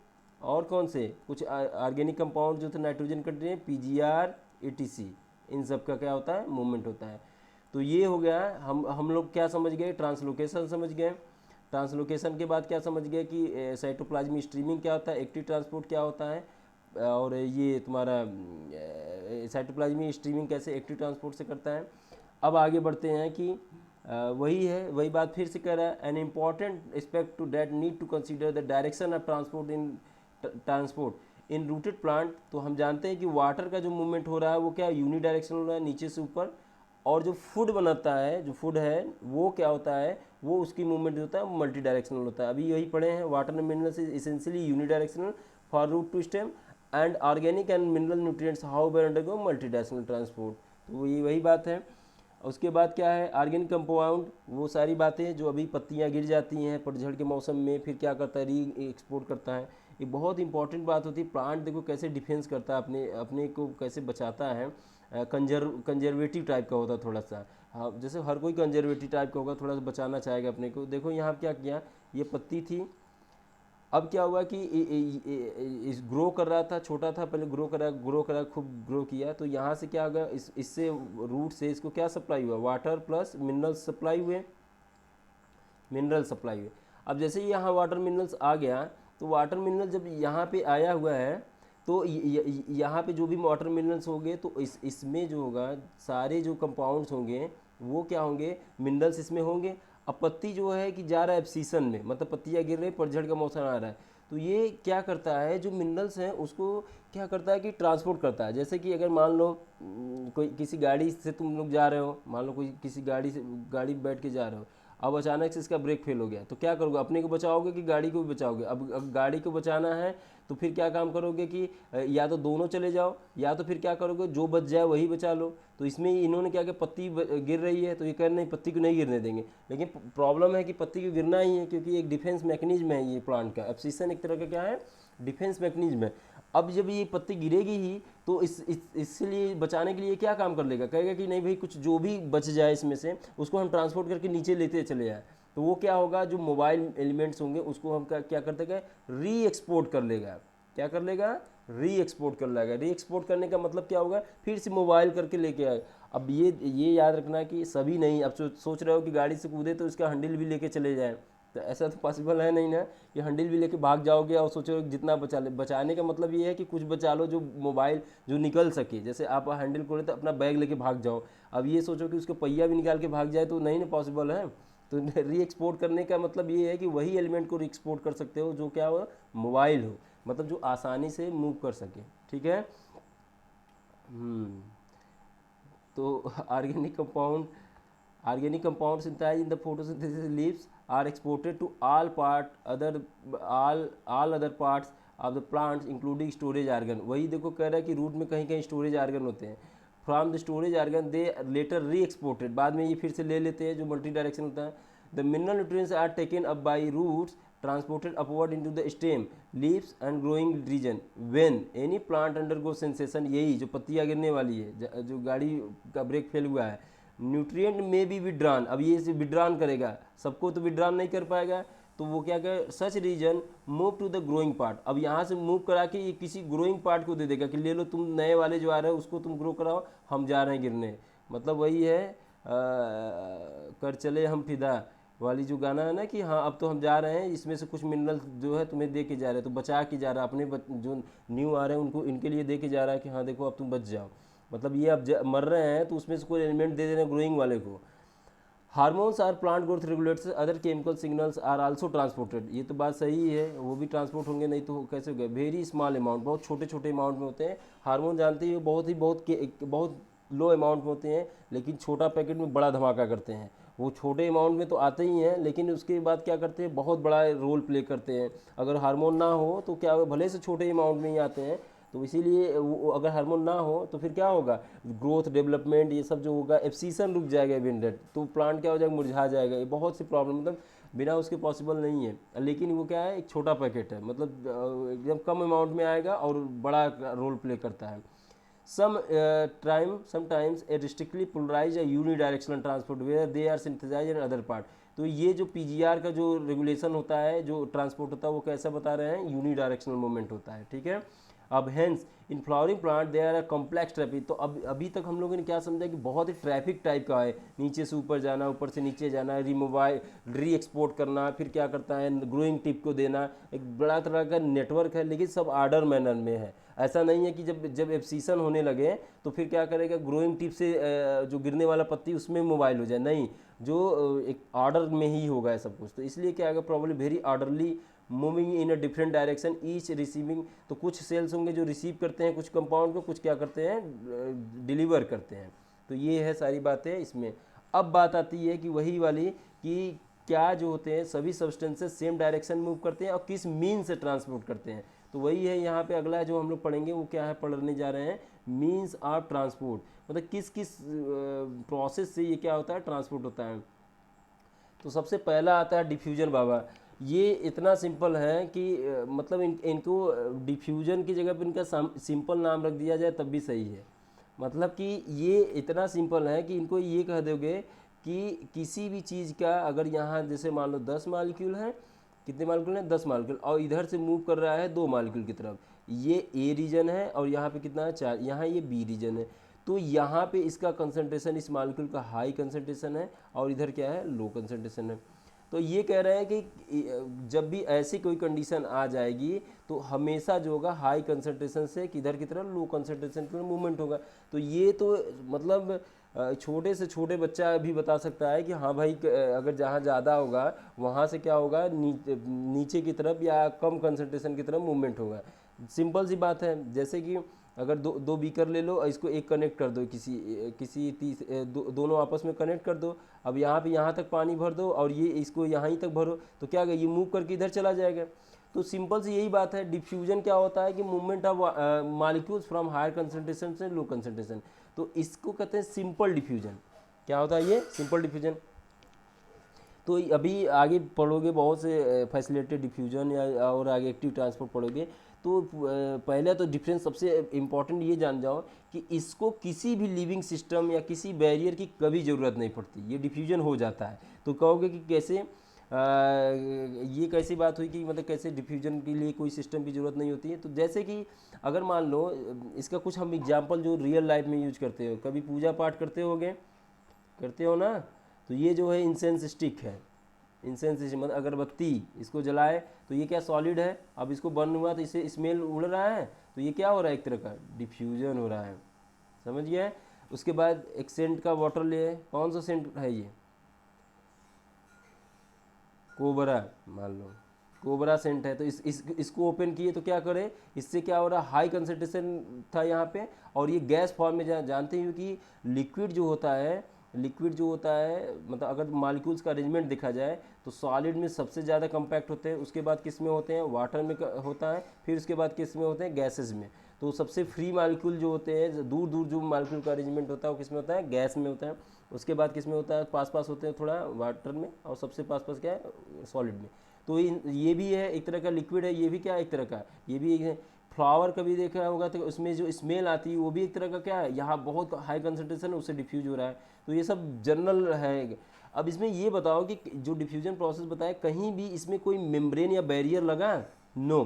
और कौन से कुछ ऑर्गेनिक कंपाउंड जो थे नाइट्रोजन कंटेनिंग, पीजीआर, एटीसी, इन सब का क्या होता है, मूवमेंट होता है। तो ये हो गया, हम लोग क्या समझ गए, ट्रांसलोकेशन समझ गए। ट्रांसलोकेशन के बाद क्या समझ गए कि साइटोप्लाज्मिक स्ट्रीमिंग क्या होता है, एक्टिव ट्रांसपोर्ट क्या होता है, और ये तुम्हारा साइटोप्लाज्मिक स्ट्रीमिंग कैसे एक्टिव ट्रांसपोर्ट से करता है। अब आगे बढ़ते हैं कि वही बात फिर से कह रहा है, an important aspect to that need to consider the direction of transport in rooted plant. तो हम जानते हैं कि वाटर का जो मूवमेंट हो रहा है वो क्या यूनिडायरेक्शनल हो रहा है, नीचे से ऊपर, और जो फूड बनाता है, जो फूड है वो क्या होता है, वो उसकी मूवमेंट होता है मल्टी डायरेक्शनल होता है। अभी यही पढ़े हैं, water and minerals is essentially unidirectional for root to stem and organic and mineral nutrients however undergo multidirectional transport. तो ये वही बात है। उसके बाद क्या है, ऑर्गेनिक कंपाउंड, वो सारी बातें जो अभी पत्तियां गिर जाती हैं पतझड़ के मौसम में, फिर क्या करता है, री एक्सपोर्ट करता है। ये बहुत इंपॉर्टेंट बात होती है। प्लांट देखो कैसे डिफेंस करता है, अपने अपने को कैसे बचाता है। कंजर्वेटिव टाइप का होता है थोड़ा सा। हाँ, जैसे हर कोई कंजर्वेटिव टाइप का होगा, थोड़ा सा बचाना चाहेगा अपने को। देखो यहाँ क्या किया, ये पत्ती थी, अब क्या हुआ कि इस ग्रो कर रहा था, छोटा था पहले, ग्रो करा खूब ग्रो किया। तो यहाँ से क्या होगा, इससे रूट से इसको क्या सप्लाई हुआ, वाटर प्लस मिनरल सप्लाई हुए, मिनरल सप्लाई हुए। अब जैसे ही यहाँ वाटर मिनरल्स आ गया, तो वाटर मिनरल जब यहाँ पे आया हुआ है, तो यहाँ पे जो भी वाटर मिनरल्स होंगे, तो इसमें जो होगा सारे जो कंपाउंड्स होंगे वो क्या होंगे, मिनरल्स इसमें होंगे। अब पत्ती जो है कि जा रहा है एब्सीसन में, मतलब पत्तियाँ गिर रही, पतझड़ का मौसम आ रहा है, तो ये क्या करता है, जो मिनरल्स हैं उसको क्या करता है कि ट्रांसपोर्ट करता है। जैसे कि अगर मान लो कोई किसी गाड़ी से तुम लोग जा रहे हो, मान लो कोई किसी गाड़ी बैठ के जा रहे हो, अब अचानक से इसका ब्रेक फेल हो गया, तो क्या करोगे, अपने को बचाओगे कि गाड़ी को भी बचाओगे। अब गाड़ी को बचाना है तो फिर क्या काम करोगे कि या तो दोनों चले जाओ, या तो फिर क्या करोगे, जो बच जाए वही बचा लो। तो इसमें इन्होंने क्या किया, पत्ती गिर रही है तो ये कह रहे नहीं, पत्ती को नहीं गिरने देंगे। लेकिन प्रॉब्लम है कि पत्ती को गिरना ही है, क्योंकि एक डिफेंस मैकेनिज्म है ये प्लांट का। एब्सिशन एक तरह का क्या है, डिफेंस मैकेनिज्म है। अब जब ये पत्ती गिरेगी ही, तो इसलिए बचाने के लिए क्या काम कर लेगा, कहेगा कि नहीं भाई कुछ जो भी बच जाए इसमें से उसको हम ट्रांसपोर्ट करके नीचे लेते चले जाए। तो वो क्या होगा, जो मोबाइल एलिमेंट्स होंगे उसको हम क्या करते हैं, री एक्सपोर्ट कर लेगा। क्या कर लेगा, री एक्सपोर्ट कर लेगा। री एक्सपोर्ट करने का मतलब क्या होगा, फिर से मोबाइल करके लेके आए। अब ये याद रखना कि सभी नहीं, अब सोच रहे हो कि गाड़ी से कूदे तो इसका हैंडल भी लेके चले जाए, तो ऐसा तो पॉसिबल है नहीं ना कि हैंडल भी लेके भाग जाओगे और सोचो जितना बचा ले। बचाने का मतलब ये है कि कुछ बचा लो, जो मोबाइल जो निकल सके। जैसे आप हैंडल खोले तो अपना बैग लेके भाग जाओ, अब ये सोचो कि उसका पहिया भी निकाल के भाग जाए, तो नहीं ना पॉसिबल है। तो री एक्सपोर्ट करने का मतलब ये है कि वही एलिमेंट को री एक्सपोर्ट कर सकते हो जो क्या हो, मोबाइल हो, मतलब जो आसानी से मूव कर सके। ठीक है। तो organic compound synthesized in the photosynthesis leaves are exported to all other parts of the plants including storage organ। वही देखो कह रहा है कि रूट में कहीं कहीं स्टोरेज आर्गन होते हैं। From the storage organ they later re exported, बाद में ये फिर से ले लेते हैं, जो मल्टी डायरेक्शन होता है। The mineral nutrients are taken up by roots transported upward into the stem, leaves and growing region when any plant undergo sensation। यही जो पत्तियाँ गिरने वाली है, जो गाड़ी का ब्रेक फेल हुआ है, न्यूट्रिएंट में भी विड्रॉन। अब ये इसे विड्रॉन करेगा, सबको तो विड्रॉन नहीं कर पाएगा, तो वो क्या करे, such region move to the growing part. अब यहाँ से मूव करा के ये किसी ग्रोइंग पार्ट को दे देगा कि ले लो तुम, नए वाले जो आ रहे हैं उसको तुम ग्रो कराओ, हम जा रहे हैं गिरने। मतलब वही है कर चले हम फिदा वाली जो गाना है ना, कि हाँ अब तो हम जा रहे हैं, इसमें से कुछ मिनरल जो है तुम्हें दे के जा रहे हैं, तो बचा के जा रहा है अपने जो न्यू आ रहे हैं उनको, इनके लिए दे के जा रहा है कि हाँ देखो अब तुम बच जाओ। मतलब ये अब मर रहे हैं तो उसमें से कोई एलिमेंट दे दे रहे हैं ग्रोइंग वाले को। Hormones are plant growth regulators, other chemical signals are also transported. ये तो बात सही है, वो भी ट्रांसपोर्ट होंगे, नहीं तो कैसे हो गए। वेरी स्मॉल अमाउंट, बहुत छोटे छोटे अमाउंट में होते हैं। हार्मोन जानते ही बहुत लो अमाउंट में होते हैं, लेकिन छोटा पैकेट में बड़ा धमाका करते हैं। वो छोटे अमाउंट में तो आते ही हैं, लेकिन उसके बाद क्या करते हैं, बहुत बड़ा रोल प्ले करते हैं। अगर हार्मोन ना हो तो क्या होगा, भले से छोटे अमाउंट में ही आते हैं, तो इसीलिए अगर हार्मोन ना हो तो फिर क्या होगा, ग्रोथ डेवलपमेंट ये सब जो होगा, एब्सीसन रुक जाएगा इवेंटेड, तो प्लांट क्या हो जाएगा, मुरझा जाएगा। ये बहुत सी प्रॉब्लम, मतलब बिना उसके पॉसिबल नहीं है। लेकिन वो क्या है, एक छोटा पैकेट है, मतलब एकदम कम अमाउंट में आएगा और बड़ा रोल प्ले करता है। sometimes a strictly polarized या unidirectional transport where they are synthesized in other part। तो ये जो पीजीआर का जो रेगुलेशन होता है, जो ट्रांसपोर्ट होता है, वो कैसा बता रहे हैं, यूनिडायरेक्शनल मूवमेंट होता है। ठीक है। अब hence in flowering plant they are complex traffic. तो अब अभी तक हम लोगों ने क्या समझा कि बहुत ही ट्रैफिक टाइप का है, नीचे से ऊपर जाना, ऊपर से नीचे जाना, री एक्सपोर्ट करना, फिर क्या करता है, ग्रोइंग टिप को देना, एक बड़ा तरह का नेटवर्क है, लेकिन सब आर्डर मैनर में है। ऐसा नहीं है कि जब एब्सीसन होने लगे तो फिर क्या करेगा, ग्रोइंग टिप से जो गिरने वाला पत्ती उसमें मोबाइल हो जाए, नहीं, जो एक ऑर्डर में ही होगा सब कुछ। तो इसलिए क्या होगा, problem very orderly moving in a different direction each receiving. तो कुछ सेल्स होंगे जो रिसीव करते हैं कुछ कंपाउंड को, कुछ क्या करते हैं, डिलीवर करते हैं। तो ये है सारी बातें इसमें। अब बात आती है कि वही वाली कि क्या जो होते हैं सभी सब्सटेंसेस सेम डायरेक्शन में मूव करते हैं और किस मीन से ट्रांसपोर्ट करते हैं। तो वही है यहाँ पे अगला जो हम लोग पढ़ेंगे वो क्या है, पढ़ने जा रहे हैं मीन्स ऑफ ट्रांसपोर्ट, मतलब किस किस प्रोसेस से ये क्या होता है, ट्रांसपोर्ट होता है। तो सबसे पहला आता है डिफ्यूजन बाबा। ये इतना सिंपल है कि मतलब इनको डिफ्यूजन की जगह पर इनका सिंपल नाम रख दिया जाए तब भी सही है। मतलब कि ये इतना सिंपल है कि इनको ये कह दोगे कि किसी भी चीज़ का अगर यहाँ जैसे मान लो 10 मालिक्यूल है, कितने मालिक्यूल हैं, 10 मालिक्यूल, और इधर से मूव कर रहा है 2 मालिक्यूल की तरफ, ये ए रीजन है और यहाँ पे कितना है 4, यहाँ ये बी रीजन है। तो यहाँ पे इसका कंसंट्रेशन इस मालिक्यूल का हाई कंसंट्रेशन है और इधर क्या है, लो कंसंट्रेशन है। तो ये कह रहे हैं कि जब भी ऐसी कोई कंडीशन आ जाएगी तो हमेशा जो होगा हाई कंसंट्रेशन से किधर की तरफ, लो कंसंट्रेशन की तरफ मूवमेंट होगा। तो ये तो मतलब छोटे से छोटे बच्चा भी बता सकता है कि हाँ भाई अगर जहाँ ज़्यादा होगा वहाँ से क्या होगा, नीचे की तरफ या कम कंसंट्रेशन की तरफ मूवमेंट होगा। सिंपल सी बात है, जैसे कि अगर दो बीकर ले लो और इसको एक कनेक्ट कर दो, दोनों आपस में कनेक्ट कर दो। अब यहाँ पे यहाँ तक पानी भर दो और ये इसको यहाँ ही तक भरो, तो क्या होगा, ये मूव करके इधर चला जाएगा। तो सिंपल सी यही बात है। डिफ्यूजन क्या होता है कि movement of molecules from higher concentration से लो कंसंट्रेशन, तो इसको कहते हैं सिंपल डिफ्यूजन। क्या होता है ये, सिंपल डिफ्यूजन। तो अभी आगे पढ़ोगे बहुत से फैसिलिटेटेड डिफ्यूजन या और आगे एक्टिव ट्रांसपोर्ट पढ़ोगे। तो पहले तो डिफरेंस सबसे इम्पॉर्टेंट ये जान जाओ कि इसको किसी भी लिविंग सिस्टम या किसी बैरियर की कभी ज़रूरत नहीं पड़ती, ये डिफ्यूजन हो जाता है। तो कहोगे कि कैसे, ये कैसी बात हुई कि मतलब कैसे डिफ्यूजन के लिए कोई सिस्टम की ज़रूरत नहीं होती है। तो जैसे कि अगर मान लो इसका कुछ हम एग्जांपल जो रियल लाइफ में यूज करते हो, कभी पूजा पाठ करते होगे, करते हो ना, तो ये जो है इंसेंस स्टिक है, इंसेंस मतलब अगरबत्ती, इसको जलाए तो ये क्या सॉलिड है, अब इसको बर्न हुआ तो इससे स्मेल उड़ रहा है, तो ये क्या हो रहा है, एक तरह का डिफ्यूजन हो रहा है, समझ गया। उसके बाद एक सेंट का बॉटल ले, कौन सा सेंट है ये, कोबरा, मान लो कोबरा सेंट है, तो इसको ओपन किए तो क्या करे, इससे क्या हो रहा है, हाई कंसंट्रेशन था यहाँ पे और ये गैस फॉर्म में जानते हो कि लिक्विड जो होता है, लिक्विड जो होता है मतलब अगर मॉलिक्यूल्स का अरेंजमेंट देखा जाए तो सॉलिड में सबसे ज़्यादा कंपैक्ट होते हैं, उसके बाद किस में होते हैं, वाटर में होता है, फिर उसके बाद किस में होते हैं, गैसेज में। तो सबसे फ्री मॉलिक्यूल जो होते हैं, दूर दूर जो मॉलिक्यूल का अरेंजमेंट होता है वो किस में होता है, गैस में होता है। उसके बाद किस में होता है, पास पास होते हैं थोड़ा वाटर में, और सबसे पास पास क्या है, सॉलिड में। तो ये भी है एक तरह का लिक्विड है, ये भी क्या है, एक तरह का, ये भी एक है। फ्लावर कभी देखा होगा तो उसमें जो स्मेल आती है वो भी एक तरह का क्या है, यहाँ बहुत हाई कंसंट्रेशन है उससे डिफ्यूज हो रहा है। तो ये सब जनरल है। अब इसमें ये बताओ कि जो डिफ्यूजन प्रोसेस बताया, कहीं भी इसमें कोई मेम्ब्रेन या बैरियर लगा, नो,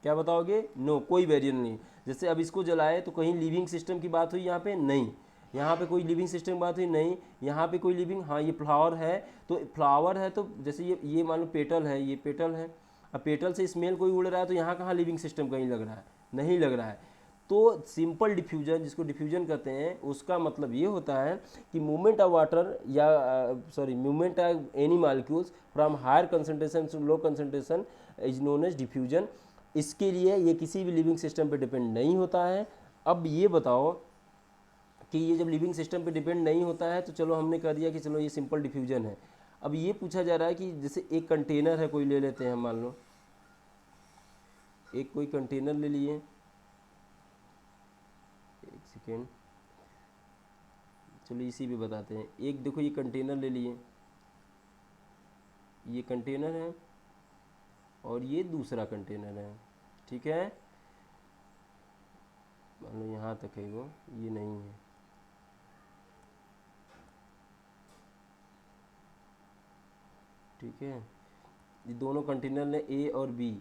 क्या बताओगे, नो, कोई बैरियर नहीं। जैसे अब इसको जलाए तो कहीं लिविंग सिस्टम की बात हुई यहाँ पे, नहीं, यहाँ पे कोई लिविंग सिस्टम की बात हुई नहीं, यहाँ पे कोई लिविंग, हाँ ये फ्लावर है, तो फ्लावर है तो जैसे ये मान लो पेटल है, ये पेटल है, अब पेटल से स्मेल कोई उड़ रहा है तो यहाँ कहाँ लिविंग सिस्टम कहीं लग रहा है, नहीं लग रहा है। तो सिंपल डिफ्यूजन जिसको डिफ्यूजन कहते हैं, उसका मतलब ये होता है कि मूवमेंट ऑफ वाटर या movement of any molecules from higher concentration to low concentration is known as diffusion. इसके लिए ये किसी भी लिविंग सिस्टम पे डिपेंड नहीं होता है। अब ये बताओ कि ये जब लिविंग सिस्टम पे डिपेंड नहीं होता है तो चलो हमने कह दिया कि चलो ये सिंपल डिफ्यूजन है। अब ये पूछा जा रहा है कि जैसे एक कंटेनर है, कोई ले लेते हैं, मान लो एक कोई कंटेनर ले लिए, एक सेकेंड, चलो इसी भी बताते हैं। एक देखो ये कंटेनर ले लिए, ये कंटेनर है और ये दूसरा कंटेनर है, ठीक है, मान लो यहाँ तक है वो, ये नहीं है, ठीक है। ये दोनों कंटेनर ने ए और बी,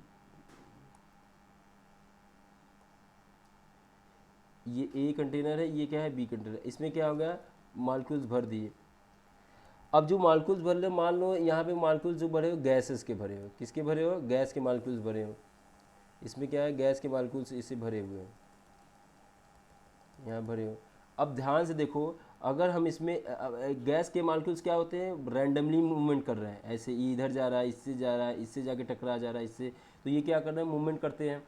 ये ए कंटेनर है, ये क्या है, बी कंटेनर। इसमें क्या हो गया, मॉलिक्यूल्स भर दिए। अब जो मॉलिक्यूल्स भर ले, मान लो यहाँ पे मॉलिक्यूल्स जो भरे हो गैसेस के भरे हो, किसके भरे हो, गैस के मॉलिक्यूल्स भरे हो। इसमें क्या है, गैस के मॉलिक्यूल्स इसे भरे हुए हैं, यहाँ भरे हो। अब ध्यान से देखो, अगर हम इसमें गैस के मॉलिक्यूल्स क्या होते हैं, रैंडमली मूवमेंट कर रहे हैं, ऐसे इधर जा रहा है, इससे जा रहा है, इससे जाके टकरा जा रहा है इससे, तो ये क्या कर रहे हैं, मूवमेंट करते हैं।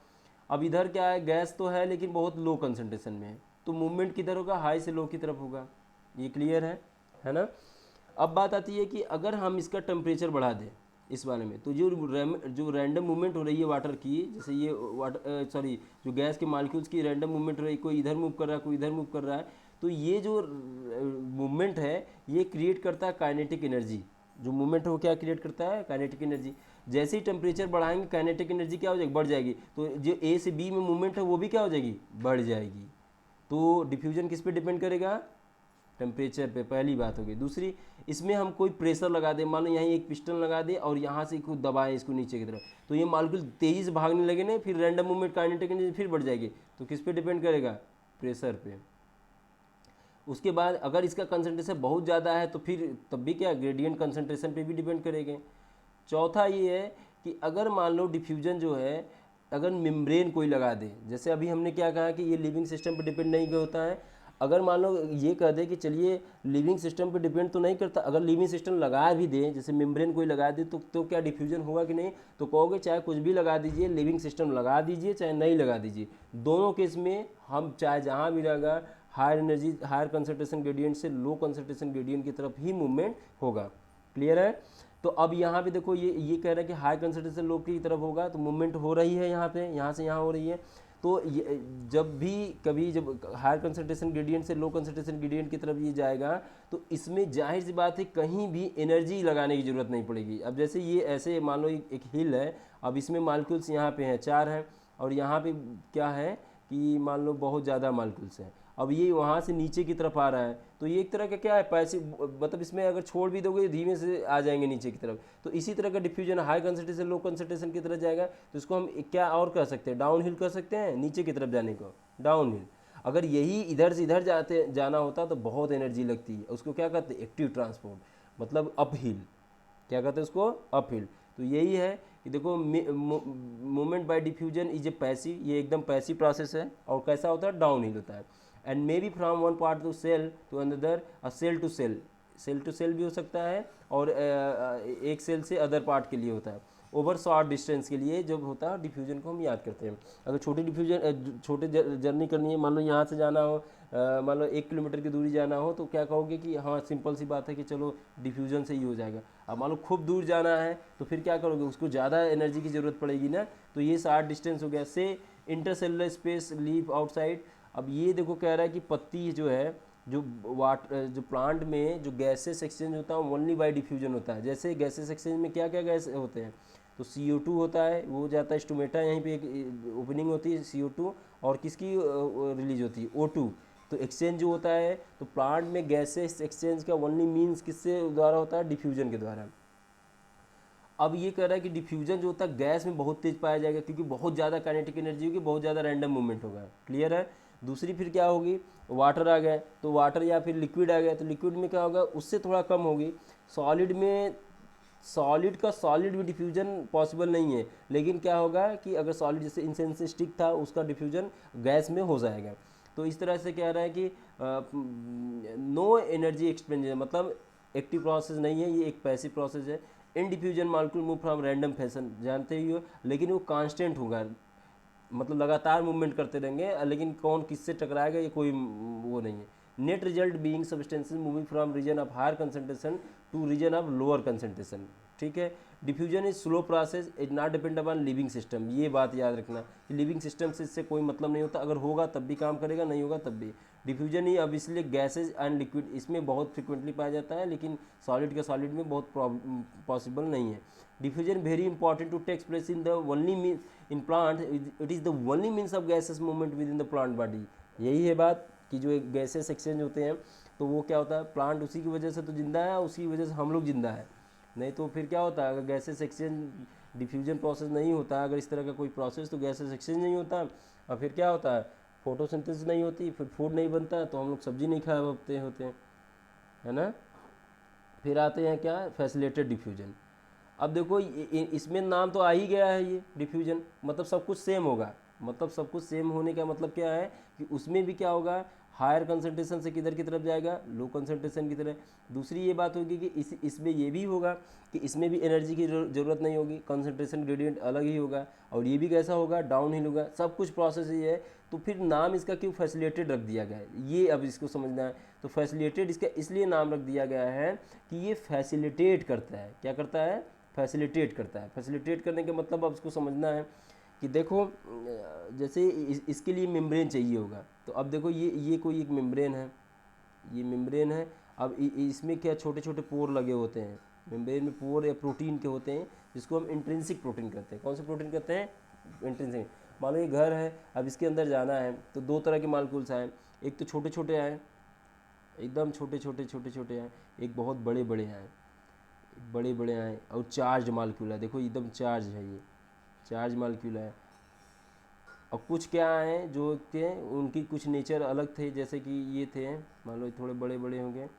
अब इधर क्या है, गैस तो है लेकिन बहुत लो कंसंट्रेशन में है, तो मूवमेंट किधर होगा, हाई से लो की तरफ होगा। ये क्लियर है ना। अब बात आती है कि अगर हम इसका टेम्परेचर बढ़ा दें इस वाले में, तो जो रैंडम मूवमेंट हो रही है वाटर की, जैसे ये वाटर सॉरी जो गैस के मॉलिक्यूल्स की रैंडम मूवमेंट हो रही है, कोई इधर मूव कर रहा है कोई इधर मूव कर रहा है, तो ये जो मूवमेंट है ये क्रिएट करता है काइनेटिक एनर्जी। जो मूवमेंट है वो क्या क्रिएट करता है, काइनेटिक एनर्जी। जैसे ही टेम्परेचर बढ़ाएंगे काइनेटिक एनर्जी क्या हो जाएगी, बढ़ जाएगी, तो जो ए से बी में मूवमेंट है वो भी क्या हो जाएगी, बढ़ जाएगी। तो डिफ्यूजन किस पे डिपेंड करेगा, टेम्परेचर पे, पहली बात होगी। दूसरी, इसमें हम कोई प्रेशर लगा दें, मान लो यहाँ एक पिस्टन लगा दे और यहाँ से कुछ दबाएं इसको नीचे की तरफ, तो ये मॉलिक्यूल तेजी से भागने लगे ना, फिर रैंडम मूवमेंट काइनेटिक एनर्जी फिर बढ़ जाएगी। तो किस पे डिपेंड करेगा, प्रेशर पे। उसके बाद अगर इसका कंसंट्रेशन बहुत ज़्यादा है तो फिर तब भी क्या, ग्रेडियंट कंसंट्रेशन पे भी डिपेंड करेंगे। चौथा ये है कि अगर मान लो डिफ्यूजन जो है अगर मेम्ब्रेन कोई लगा दे, जैसे अभी हमने क्या कहा कि ये लिविंग सिस्टम पे डिपेंड नहीं होता है, अगर मान लो ये कह दे कि चलिए लिविंग सिस्टम पे डिपेंड तो नहीं करता, अगर लिविंग सिस्टम लगा भी दे, जैसे मेम्ब्रेन कोई लगा दे, तो क्या डिफ्यूजन होगा कि नहीं, तो कहोगे चाहे कुछ भी लगा दीजिए, लिविंग सिस्टम लगा दीजिए चाहे नहीं लगा दीजिए, दोनों केस में हम चाहे जहाँ भी लगा higher energy higher concentration gradient से लो कंसंट्रेशन ग्रेडियंट की तरफ ही मूवमेंट होगा। क्लियर है। तो अब यहाँ पे देखो ये कह रहा है कि हाई कंसंट्रेशन लो की तरफ होगा, तो मूवमेंट हो रही है यहाँ पे, यहाँ से यहाँ हो रही है। तो जब भी कभी जब हायर कंसंट्रेशन ग्रेडियंट से लो कंसंट्रेशन ग्रेडियंट की तरफ ये जाएगा, तो इसमें जाहिर सी बात है कहीं भी एनर्जी लगाने की ज़रूरत नहीं पड़ेगी। अब जैसे ये ऐसे मान लो एक हिल है, अब इसमें मालिक्यूल्स यहाँ पे हैं 4 हैं, और यहाँ पे क्या है कि मान लो बहुत ज़्यादा मालिक्यूल्स हैं, अब ये वहाँ से नीचे की तरफ आ रहा है, तो ये एक तरह का क्या है, पैसिव, मतलब इसमें अगर छोड़ भी दोगे धीमे से आ जाएंगे नीचे की तरफ। तो इसी तरह का diffusion high concentration low concentration की तरफ जाएगा, तो इसको हम क्या और कह सकते हैं, डाउन हिल कर सकते हैं, नीचे की तरफ जाने को डाउन हिल। अगर यही इधर से इधर जाना होता तो बहुत एनर्जी लगती है, उसको क्या कहते हैं, एक्टिव ट्रांसपोर्ट, मतलब अप हिल, क्या कहते हैं उसको, अप हिल। तो यही है कि देखो movement by diffusion is a passive, ये एकदम पैसिव प्रोसेस है, और कैसा होता है, डाउन हिल होता है। And may be from one part to cell to another, cell to cell भी हो सकता है, और एक सेल से अदर पार्ट के लिए होता है। ओवर शॉर्ट डिस्टेंस के लिए जब होता है डिफ्यूजन को हम याद करते हैं। अगर छोटे जर्नी करनी है, मान लो यहाँ से जाना हो, मान लो 1 किलोमीटर की दूरी जाना हो, तो क्या कहोगे कि हाँ सिंपल सी बात है कि चलो डिफ्यूजन से ही हो जाएगा। अब मान लो खूब दूर जाना है तो फिर क्या करोगे, उसको ज़्यादा एनर्जी की ज़रूरत पड़ेगी ना, तो ये शॉर्ट डिस्टेंस हो गया। से इंटरसेलुलर स्पेस लीव आउटसाइड। अब ये देखो कह रहा है कि पत्ती जो है, जो प्लांट में जो गैसेस एक्सचेंज होता है ओनली बाय डिफ्यूजन होता है। जैसे गैसेस एक्सचेंज में क्या क्या गैस होते हैं, तो CO2 होता है, वो जाता है स्टोमेटा, यहीं पे एक ओपनिंग होती है CO2, और किसकी रिलीज होती है, O2। तो एक्सचेंज जो होता है, तो प्लांट में गैसेस एक्सचेंज का ओनली मीन्स किससे द्वारा होता है, डिफ्यूजन के द्वारा। अब ये कह रहा है कि डिफ्यूजन जो होता है गैस में बहुत तेज पाया जाएगा, क्योंकि बहुत ज़्यादा काइनेटिक एनर्जी होगी, बहुत ज़्यादा रैंडम मूवमेंट होगा। क्लियर है। दूसरी फिर क्या होगी, वाटर आ गए, तो वाटर या फिर लिक्विड आ गया, तो लिक्विड में क्या होगा, उससे थोड़ा कम होगी। सॉलिड में सॉलिड में डिफ्यूजन पॉसिबल नहीं है, लेकिन क्या होगा कि अगर सॉलिड जैसे इंसेंस स्टिक था उसका डिफ्यूजन गैस में हो जाएगा। तो इस तरह से कह रहा है कि नो एनर्जी एक्सपेंडिचर, मतलब एक्टिव प्रोसेस नहीं है, ये एक पैसिव प्रोसेस है। In diffusion molecule move from random fashion, जानते ही हो, लेकिन वो कांस्टेंट होगा, मतलब लगातार मूवमेंट करते रहेंगे, लेकिन कौन किससे टकराएगा ये कोई वो नहीं है। Net result being substances moving from region of higher concentration to region of lower concentration. ठीक है। Diffusion is slow process, is not depend upon living system, ये बात याद रखना कि लिविंग सिस्टम से इससे कोई मतलब नहीं होता, अगर होगा तब भी काम करेगा, नहीं होगा तब भी। डिफ्यूजन ही अब इसलिए गैसेज एंड लिक्विड इसमें बहुत फ्रिक्वेंटली पाया जाता है, लेकिन सॉलिड के सॉलिड में बहुत पॉसिबल नहीं है। Diffusion very important to takes place in the only mean in plant, it is the only means of gases movement within the plant body. यही है बात कि जो एक गैसेस एक्सचेंज होते हैं, तो वो क्या होता है, प्लांट उसी की वजह से तो जिंदा है, उसी की वजह से हम लोग जिंदा है, नहीं तो फिर क्या होता है, अगर गैसेस एक्सचेंज डिफ्यूजन प्रोसेस नहीं होता, अगर इस तरह का कोई प्रोसेस, तो गैसेस एक्सचेंज नहीं होता, और फिर क्या होता है, फोटोसिंथेसिस नहीं होती, फिर फूड नहीं बनता, तो हम लोग सब्जी नहीं खा होते है ना। फिर आते हैं क्या, फैसिलिटेटेड डिफ्यूजन। अब देखो इसमें नाम तो आ ही गया है, ये डिफ्यूजन मतलब सब कुछ सेम होगा, मतलब सब कुछ सेम होने का मतलब क्या है कि उसमें भी क्या होगा, हायर कंसंट्रेशन से किधर की तरफ जाएगा, लो कंसंट्रेशन की तरफ। दूसरी ये बात होगी कि इसमें ये भी होगा कि इसमें भी एनर्जी की ज़रूरत नहीं होगी, कंसंट्रेशन ग्रेडियंट अलग ही होगा, और ये भी कैसा होगा, डाउन हिल होगा, सब कुछ प्रोसेस ही है। तो फिर नाम इसका क्यों फैसिलिटेटेड रख दिया गया है, ये अब इसको समझना है। तो फैसिलिटेट इसका इसलिए नाम रख दिया गया है कि ये फैसिलिटेट करता है। क्या करता है? फैसिलिटेट करता है। फैसिलिटेट करने का मतलब अब इसको समझना है कि देखो जैसे इसके लिए मेम्ब्रेन चाहिए होगा, तो अब देखो ये कोई एक मेम्ब्रेन है, ये मेम्ब्रेन है। अब इसमें क्या छोटे छोटे पोर लगे होते हैं, मेम्ब्रेन में पोर या प्रोटीन के होते हैं, जिसको हम इंट्रिंसिक प्रोटीन कहते हैं। कौन से प्रोटीन कहते हैं? इंट्रिंसिक। मान लो ये घर है, अब इसके अंदर जाना है तो दो तरह के मालिक्यूल्स आए, एक तो छोटे छोटे आए, एकदम छोटे छोटे आए, एक बहुत बड़े बड़े आए, बड़े बड़े आए, और चार्ज मालिक्यूल है, देखो एकदम चार्ज है, ये चार्ज मालिक्यूल है। और कुछ क्या हैं जो थे उनकी कुछ नेचर अलग थे, जैसे कि ये थे, मान लो थोड़े बड़े बड़े होंगे,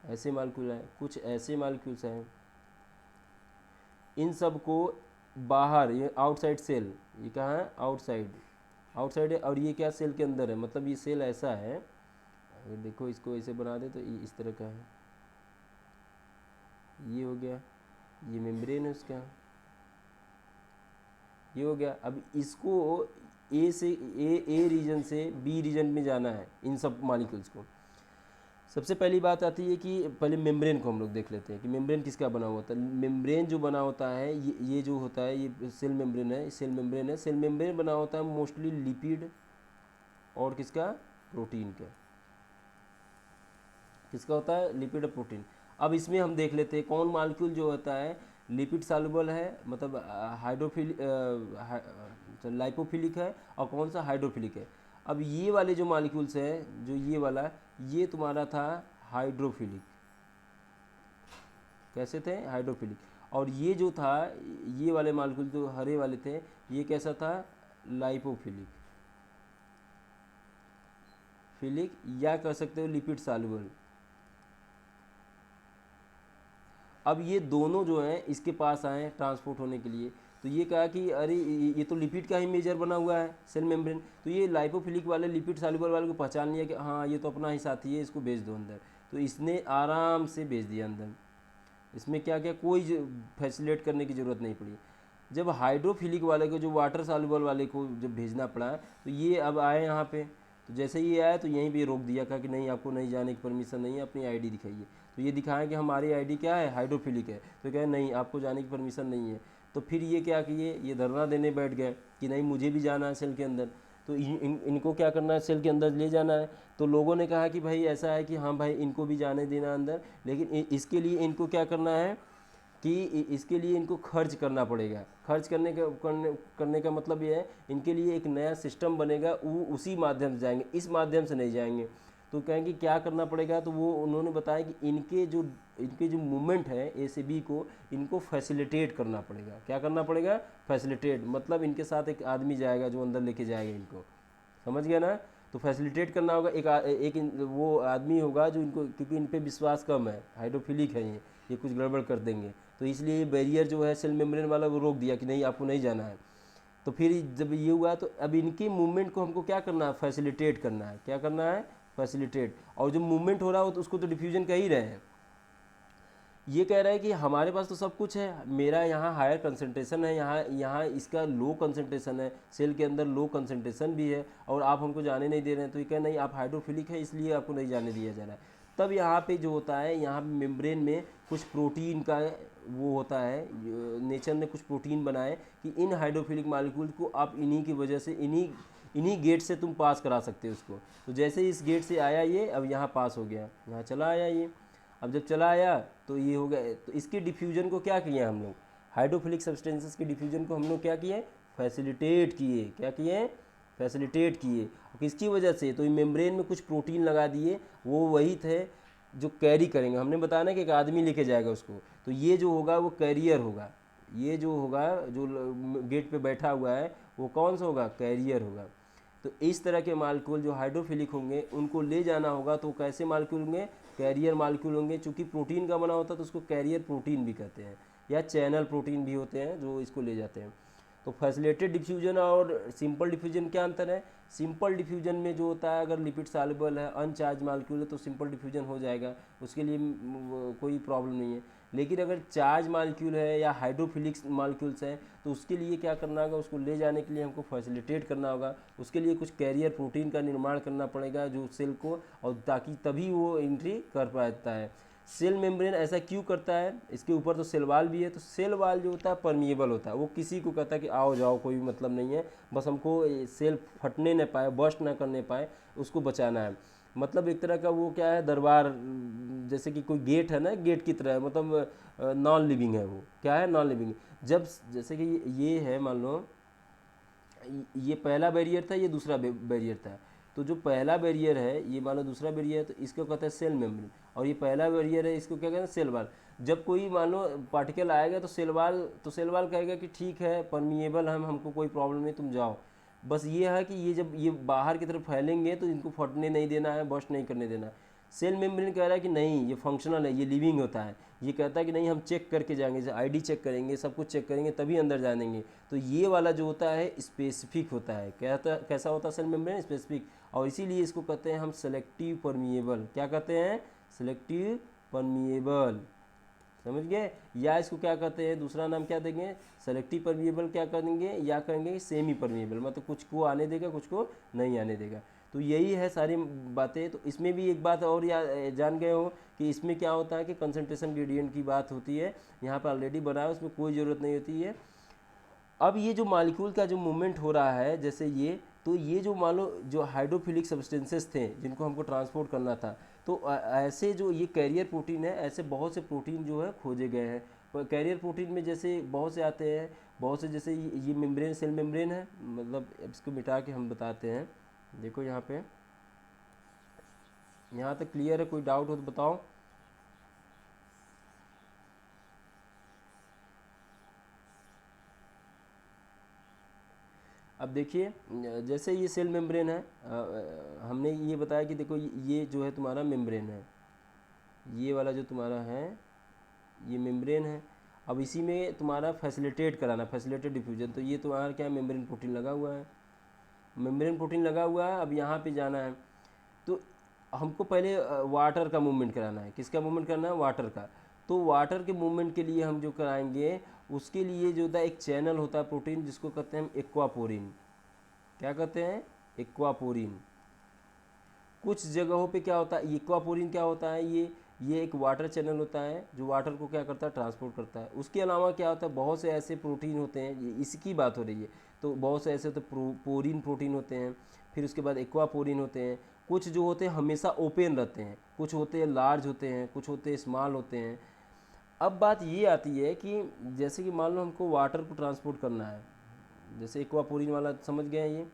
ऐसे मालिक्यूल हैं, कुछ ऐसे मालिक्यूल्स हैं। इन सब को बाहर, ये आउटसाइड सेल, ये कहाँ है? आउटसाइड, आउटसाइड है। और ये क्या सेल के अंदर है, मतलब ये सेल ऐसा है, अगर देखो इसको ऐसे बना दे तो ये इस तरह का है, ये हो गया, ये मेम्ब्रेन है उसका, ये हो गया। अब इसको ए से ए रीजन से बी रीजन में जाना है, इन सब मॉलिक्यूल्स को। सबसे पहली बात आती है कि पहले मेम्ब्रेन को हम लोग देख लेते हैं कि मेम्ब्रेन किसका बना हुआ होता है। मेम्ब्रेन जो बना होता है, ये जो होता है, ये सेल मेम्ब्रेन है, सेल मेम्ब्रेन है। सेल मेम्ब्रेन बना होता है मोस्टली लिपिड और किसका? प्रोटीन का। किसका होता है? लिपिड और प्रोटीन। अब इसमें हम देख लेते हैं कौन मालिक्यूल जो होता है लिपिड सॉल्युबल है, मतलब लाइपोफिलिक है, और कौन सा हाइड्रोफिलिक है। अब ये वाले जो मालिक्यूल्स हैं, जो ये वाला, ये तुम्हारा था हाइड्रोफिलिक। कैसे थे? हाइड्रोफिलिक। और ये जो था, ये वाले मालिक्यूल जो हरे वाले थे, ये कैसा था? लाइपोफिलिक, फिलिक, या कह सकते हो लिपिड सॉल्युबल। अब ये दोनों जो हैं इसके पास आए ट्रांसपोर्ट होने के लिए, तो ये कहा कि अरे ये तो लिपिड का ही मेजर बना हुआ है सेल मेम्ब्रेन, तो ये लाइपोफिलिक वाले लिपिड सॉल्युबल वाले को पहचान लिया कि हाँ ये तो अपना ही साथी है, इसको भेज दो अंदर। तो इसने आराम से भेज दिया अंदर, इसमें क्या क्या कोई फैसिलेट करने की ज़रूरत नहीं पड़ी। जब हाइड्रोफिलिक वाले को, जो वाटर सॉल्युबल वाले को जब भेजना पड़ा, तो ये अब आए यहाँ पे, तो जैसे ये आया तो यहीं पे रोक दिया, कहा कि नहीं आपको नहीं जाने की परमिशन नहीं है, अपनी आईडी दिखाइए। तो ये दिखाएं कि हमारी आईडी क्या है? हाइड्रोफिलिक है। तो कहे नहीं आपको जाने की परमिशन नहीं है। तो फिर ये क्या किए, ये धरना देने बैठ गए कि नहीं मुझे भी जाना है सेल के अंदर। तो इनको क्या करना है? सेल के अंदर ले जाना है। तो लोगों ने कहा कि भाई ऐसा है कि हाँ भाई इनको भी जाने देना अंदर, लेकिन इसके लिए इनको क्या करना है कि इसके लिए इनको खर्च करना पड़ेगा। खर्च करने का मतलब ये है, इनके लिए एक नया सिस्टम बनेगा, वो उसी माध्यम से जाएंगे, इस माध्यम से नहीं जाएंगे। तो कहेंगे क्या करना पड़ेगा, तो वो उन्होंने बताया कि इनके जो मूवमेंट है ए से बी को, इनको फैसिलिटेट करना पड़ेगा। क्या करना पड़ेगा? फैसिलिटेट, मतलब इनके साथ एक आदमी जाएगा जो अंदर लेके जाएगा इनको, समझ गया ना। तो फैसिलिटेट करना होगा, एक वो आदमी होगा जो इनको, क्योंकि इन पे विश्वास कम है, हाइड्रोफिलिक है ये कुछ गड़बड़ कर देंगे, तो इसलिए बैरियर जो है सेल मेम्ब्रेन वाला वो रोक दिया कि नहीं आपको नहीं जाना है। तो फिर जब ये हुआ तो अब इनकी मूवमेंट को हमको क्या करना है? फैसिलिटेट करना है। क्या करना है? फैसिलिटेट। और जो मूवमेंट हो रहा हो तो उसको तो डिफ्यूजन कह ही रहे हैं। ये कह रहा है कि हमारे पास तो सब कुछ है, मेरा यहाँ हायर कंसंट्रेशन है, यहाँ इसका लो कंसंट्रेशन है, सेल के अंदर लो कंसंट्रेशन भी है, और आप हमको जाने नहीं दे रहे हैं। तो ये कह नहीं आप हाइड्रोफिलिक है इसलिए आपको नहीं जाने दिया जा रहा है। तब यहाँ पे जो होता है, यहाँ मेम्ब्रेन में कुछ प्रोटीन का वो होता है, नेचर ने कुछ प्रोटीन बनाए कि इन हाइड्रोफिलिक मालिक्यूल को आप इन्हीं की वजह से, इन्हीं गेट से तुम पास करा सकते हो उसको। तो जैसे ही इस गेट से आया ये, अब यहाँ पास हो गया, यहाँ चला आया ये। अब जब चला आया तो ये हो गया। तो इसके डिफ्यूजन को क्या किया हम लोग? हाइड्रोफिलिक सब्सटेंसेस के डिफ्यूजन को हम लोग क्या किए? फैसिलिटेट किए। क्या किए? फैसिलिटेट किए। किसकी वजह से? तो मेम्ब्रेन में कुछ प्रोटीन लगा दिए, वो वही थे जो कैरी करेंगे। हमने बताया ना कि एक आदमी लेके जाएगा उसको, तो ये जो होगा वो कैरियर होगा। ये जो होगा, जो गेट पे बैठा हुआ है, वो कौन सा होगा? कैरियर होगा। तो इस तरह के मालिक्यूल जो हाइड्रोफिलिक होंगे उनको ले जाना होगा, तो कैसे मालिक्यूल होंगे? कैरियर मालिक्यूल होंगे। चूँकि प्रोटीन का बना होता है तो उसको कैरियर प्रोटीन भी कहते हैं, या चैनल प्रोटीन भी होते हैं जो इसको ले जाते हैं। तो फैसिलिटेटेड डिफ्यूजन और सिंपल डिफ्यूजन क्या अंतर है? सिंपल डिफ्यूजन में जो होता है, अगर लिपिड सॉल्युबल है, अनचार्ज मालिक्यूल है, तो सिंपल डिफ्यूजन हो जाएगा, उसके लिए कोई प्रॉब्लम नहीं है। लेकिन अगर चार्ज मालिक्यूल है या हाइड्रोफिलिक मालिक्यूल्स हैं, तो उसके लिए क्या करना होगा? उसको ले जाने के लिए हमको फैसिलिटेट करना होगा, उसके लिए कुछ कैरियर प्रोटीन का निर्माण करना पड़ेगा जो सेल को, और ताकि तभी वो एंट्री कर पाता है। सेल मेम्ब्रेन ऐसा क्यों करता है? इसके ऊपर तो सेल वाल भी है, तो सेल वाल जो होता है परमिएबल होता है, वो किसी को कहता है कि आओ जाओ कोई मतलब नहीं है, बस हमको सेल फटने न पाए, बस्ट ना करने पाए, उसको बचाना है। मतलब एक तरह का वो क्या है, दरबार, जैसे कि कोई गेट है ना, गेट की तरह है, मतलब नॉन लिविंग है, वो क्या है, नॉन लिविंग। जब जैसे कि ये है, मान लो ये पहला बैरियर था, ये दूसरा बैरियर था, तो जो पहला बैरियर है, ये मान लो दूसरा बैरियर है, तो इसको कहते हैं सेल मेम्ब्रेन, और ये पहला बैरियर है, इसको क्या कहते हैं, सेल वाल। जब कोई मान लो पार्टिकल आएगा तो सेल वाल कहेगा कि ठीक है, परमिएबल, हमको कोई प्रॉब्लम नहीं, तुम जाओ। बस ये है कि ये जब ये बाहर की तरफ फैलेंगे तो इनको फटने नहीं देना है, बस्ट नहीं करने देना है। सेल मेम्ब्रेन कह रहा है कि नहीं, ये फंक्शनल है, ये लिविंग होता है, ये कहता है कि नहीं, हम चेक करके जाएंगे, जैसे आईडी चेक करेंगे, सब कुछ चेक करेंगे, तभी अंदर जानेंगे। तो ये वाला जो होता है स्पेसिफिक होता है, कैसा होता है सेल मेम्ब्रेन? स्पेसिफिक। और इसीलिए इसको कहते हैं हम सेलेक्टिव परमिएबल। क्या कहते हैं? सेलेक्टिव परमिएबल, समझ गए? या इसको क्या कहते हैं, दूसरा नाम क्या देंगे? सेलेक्टिव परमिएबल क्या करेंगे, या कहेंगे सेमी परमिएबल, मतलब कुछ को आने देगा, कुछ को नहीं आने देगा। तो यही है सारी बातें। तो इसमें भी एक बात और जान गए हो कि इसमें क्या होता है कि कंसंट्रेशन ग्रेडियंट की बात होती है, यहाँ पर ऑलरेडी बना है, उसमें कोई ज़रूरत नहीं होती है। अब ये जो मॉलिक्यूल का जो मूवमेंट हो रहा है, जैसे ये, तो ये जो मान लो जो हाइड्रोफिलिक सब्सटेंसेस थे जिनको हमको ट्रांसपोर्ट करना था, तो ऐसे जो ये कैरियर प्रोटीन है, ऐसे बहुत से प्रोटीन जो है खोजे गए हैं। कैरियर प्रोटीन में जैसे बहुत से आते हैं, बहुत से, जैसे ये मेम्ब्रेन, सेल मेम्ब्रेन है, मतलब इसको मिटा के हम बताते हैं। देखो यहाँ पे, यहाँ तक क्लियर है? कोई डाउट हो तो बताओ। अब देखिए, जैसे ये सेल मेम्ब्रेन है, हमने ये बताया कि देखो ये जो है तुम्हारा मेम्ब्रेन है, ये वाला जो तुम्हारा है ये मेम्ब्रेन है। अब इसी में तुम्हारा फैसिलिटेट कराना, फैसिलिटेट डिफ्यूजन, तो ये तुम्हारा क्या है, मेम्ब्रेन प्रोटीन लगा हुआ है, मेम्ब्रेन प्रोटीन लगा हुआ है। अब यहाँ पे जाना है, तो हमको पहले वाटर का मूवमेंट कराना है। किसका मूवमेंट करना है? वाटर का। तो वाटर के मूवमेंट के लिए हम जो कराएंगे, उसके लिए जो होता है एक चैनल होता है प्रोटीन, जिसको कहते हैं हम एक्वापोरिन। क्या कहते हैं? एक्वापोरिन। कुछ जगहों पे क्या होता है, एक्वापोरिन क्या होता है, ये एक वाटर चैनल होता है जो वाटर को क्या करता है, ट्रांसपोर्ट करता है। उसके अलावा क्या होता है, बहुत से ऐसे प्रोटीन होते हैं, ये इसकी बात हो रही है, तो बहुत से ऐसे तो पोरिन प्रोटीन होते हैं, फिर उसके बाद एक्वापोरिन होते हैं। कुछ जो होते हैं हमेशा ओपन रहते हैं, कुछ होते हैं लार्ज होते हैं, कुछ होते हैं स्मॉल होते हैं। अब बात ये आती है कि जैसे कि मान लो हमको वाटर को ट्रांसपोर्ट करना है, जैसे एक्वापोरिन वाला समझ गए हैं, ये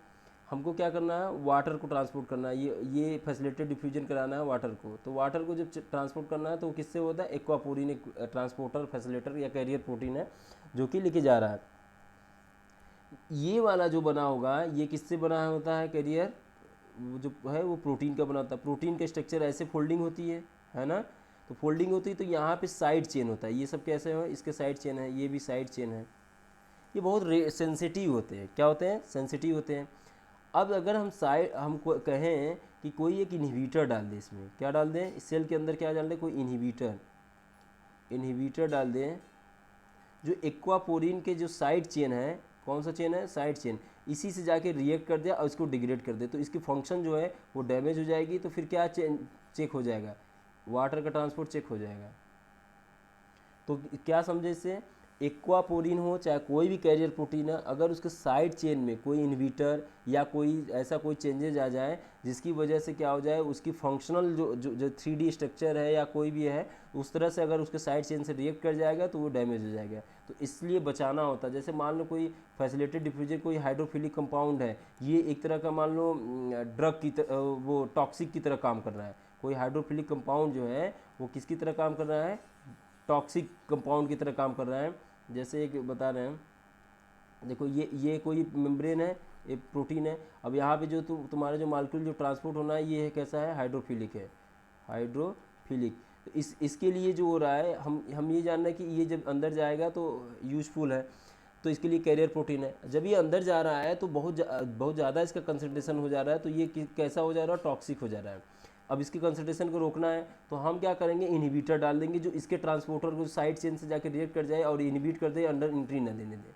हमको क्या करना है, वाटर को ट्रांसपोर्ट करना है, ये फैसिलिटेटेड डिफ्यूजन कराना है वाटर को। तो वाटर को जब ट्रांसपोर्ट करना है तो किससे होता है? एक्वापोरिन एक ट्रांसपोर्टर, फैसिलिटेटर या कैरियर प्रोटीन है जो कि लेके जा रहा है। ये वाला जो बना होगा, ये किससे बना होता है? कैरियर जो है वो प्रोटीन का बना होता है। प्रोटीन का स्ट्रक्चर ऐसे फोल्डिंग होती है ना? तो फोल्डिंग होती है, तो यहाँ पे साइड चेन होता है। ये सब कैसे है? इसके साइड चेन है, ये भी साइड चेन है। ये बहुत सेंसिटिव होते हैं। क्या होते हैं? सेंसिटिव होते हैं। अब अगर हम कहें कि कोई एक इनहिबिटर डाल दे इसमें, क्या डाल दें इस सेल के अंदर, क्या डाल दें? कोई इनहिबिटर डाल दें, जो एक्वापोरिन के जो साइड चेन है, कौन सा चेन है? साइड चेन, इसी से जाके रिएक्ट कर दिया और इसको डिग्रेड कर दे, तो इसकी फंक्शन जो है वो डैमेज हो जाएगी। तो फिर क्या चेक हो जाएगा? वाटर का ट्रांसपोर्ट चेक हो जाएगा। तो क्या समझे इससे? एक्वापोरिन हो चाहे कोई भी कैरियर प्रोटीन है, अगर उसके साइड चेन में कोई इनहिबिटर या कोई ऐसा कोई चेंजेज आ जाए जिसकी वजह से क्या हो जाए, उसकी फंक्शनल जो 3D स्ट्रक्चर है या कोई भी है, उस तरह से अगर उसके साइड चेन से रिएक्ट कर जाएगा तो वो डैमेज हो जाएगा। तो इसलिए बचाना होता है। जैसे मान लो कोई फैसिलिटेटेड डिफ्यूजन, कोई हाइड्रोफिलिक कंपाउंड है, ये एक तरह का मान लो ड्रग की वो टॉक्सिक की तरह काम कर रहा है। कोई हाइड्रोफिलिक कंपाउंड जो है वो किसकी तरह काम कर रहा है? टॉक्सिक कंपाउंड की तरह काम कर रहा है। जैसे एक बता रहे हैं, देखो ये कोई मेम्ब्रेन है, ये प्रोटीन है। अब यहाँ पे जो तुम्हारा जो मालिक्यूल जो ट्रांसपोर्ट होना है, ये है कैसा है? हाइड्रोफिलिक है, हाइड्रोफिलिक। तो इसके लिए जो हो रहा है, हम ये जानना है कि ये जब अंदर जाएगा तो यूजफुल है। तो इसके लिए कैरियर प्रोटीन है। जब ये अंदर जा रहा है तो बहुत ज़्यादा इसका कंसंट्रेशन हो जा रहा है, तो ये कैसा हो जा रहा है, टॉक्सिक हो जा रहा है। अब इसके कंसंट्रेशन को रोकना है तो हम क्या करेंगे, इनहिबिटर डाल देंगे जो इसके ट्रांसपोर्टर को साइड चेन से जाकर रिएक्ट कर जाए और इनहिबिट कर दे, अंडर एंट्री न देने दे।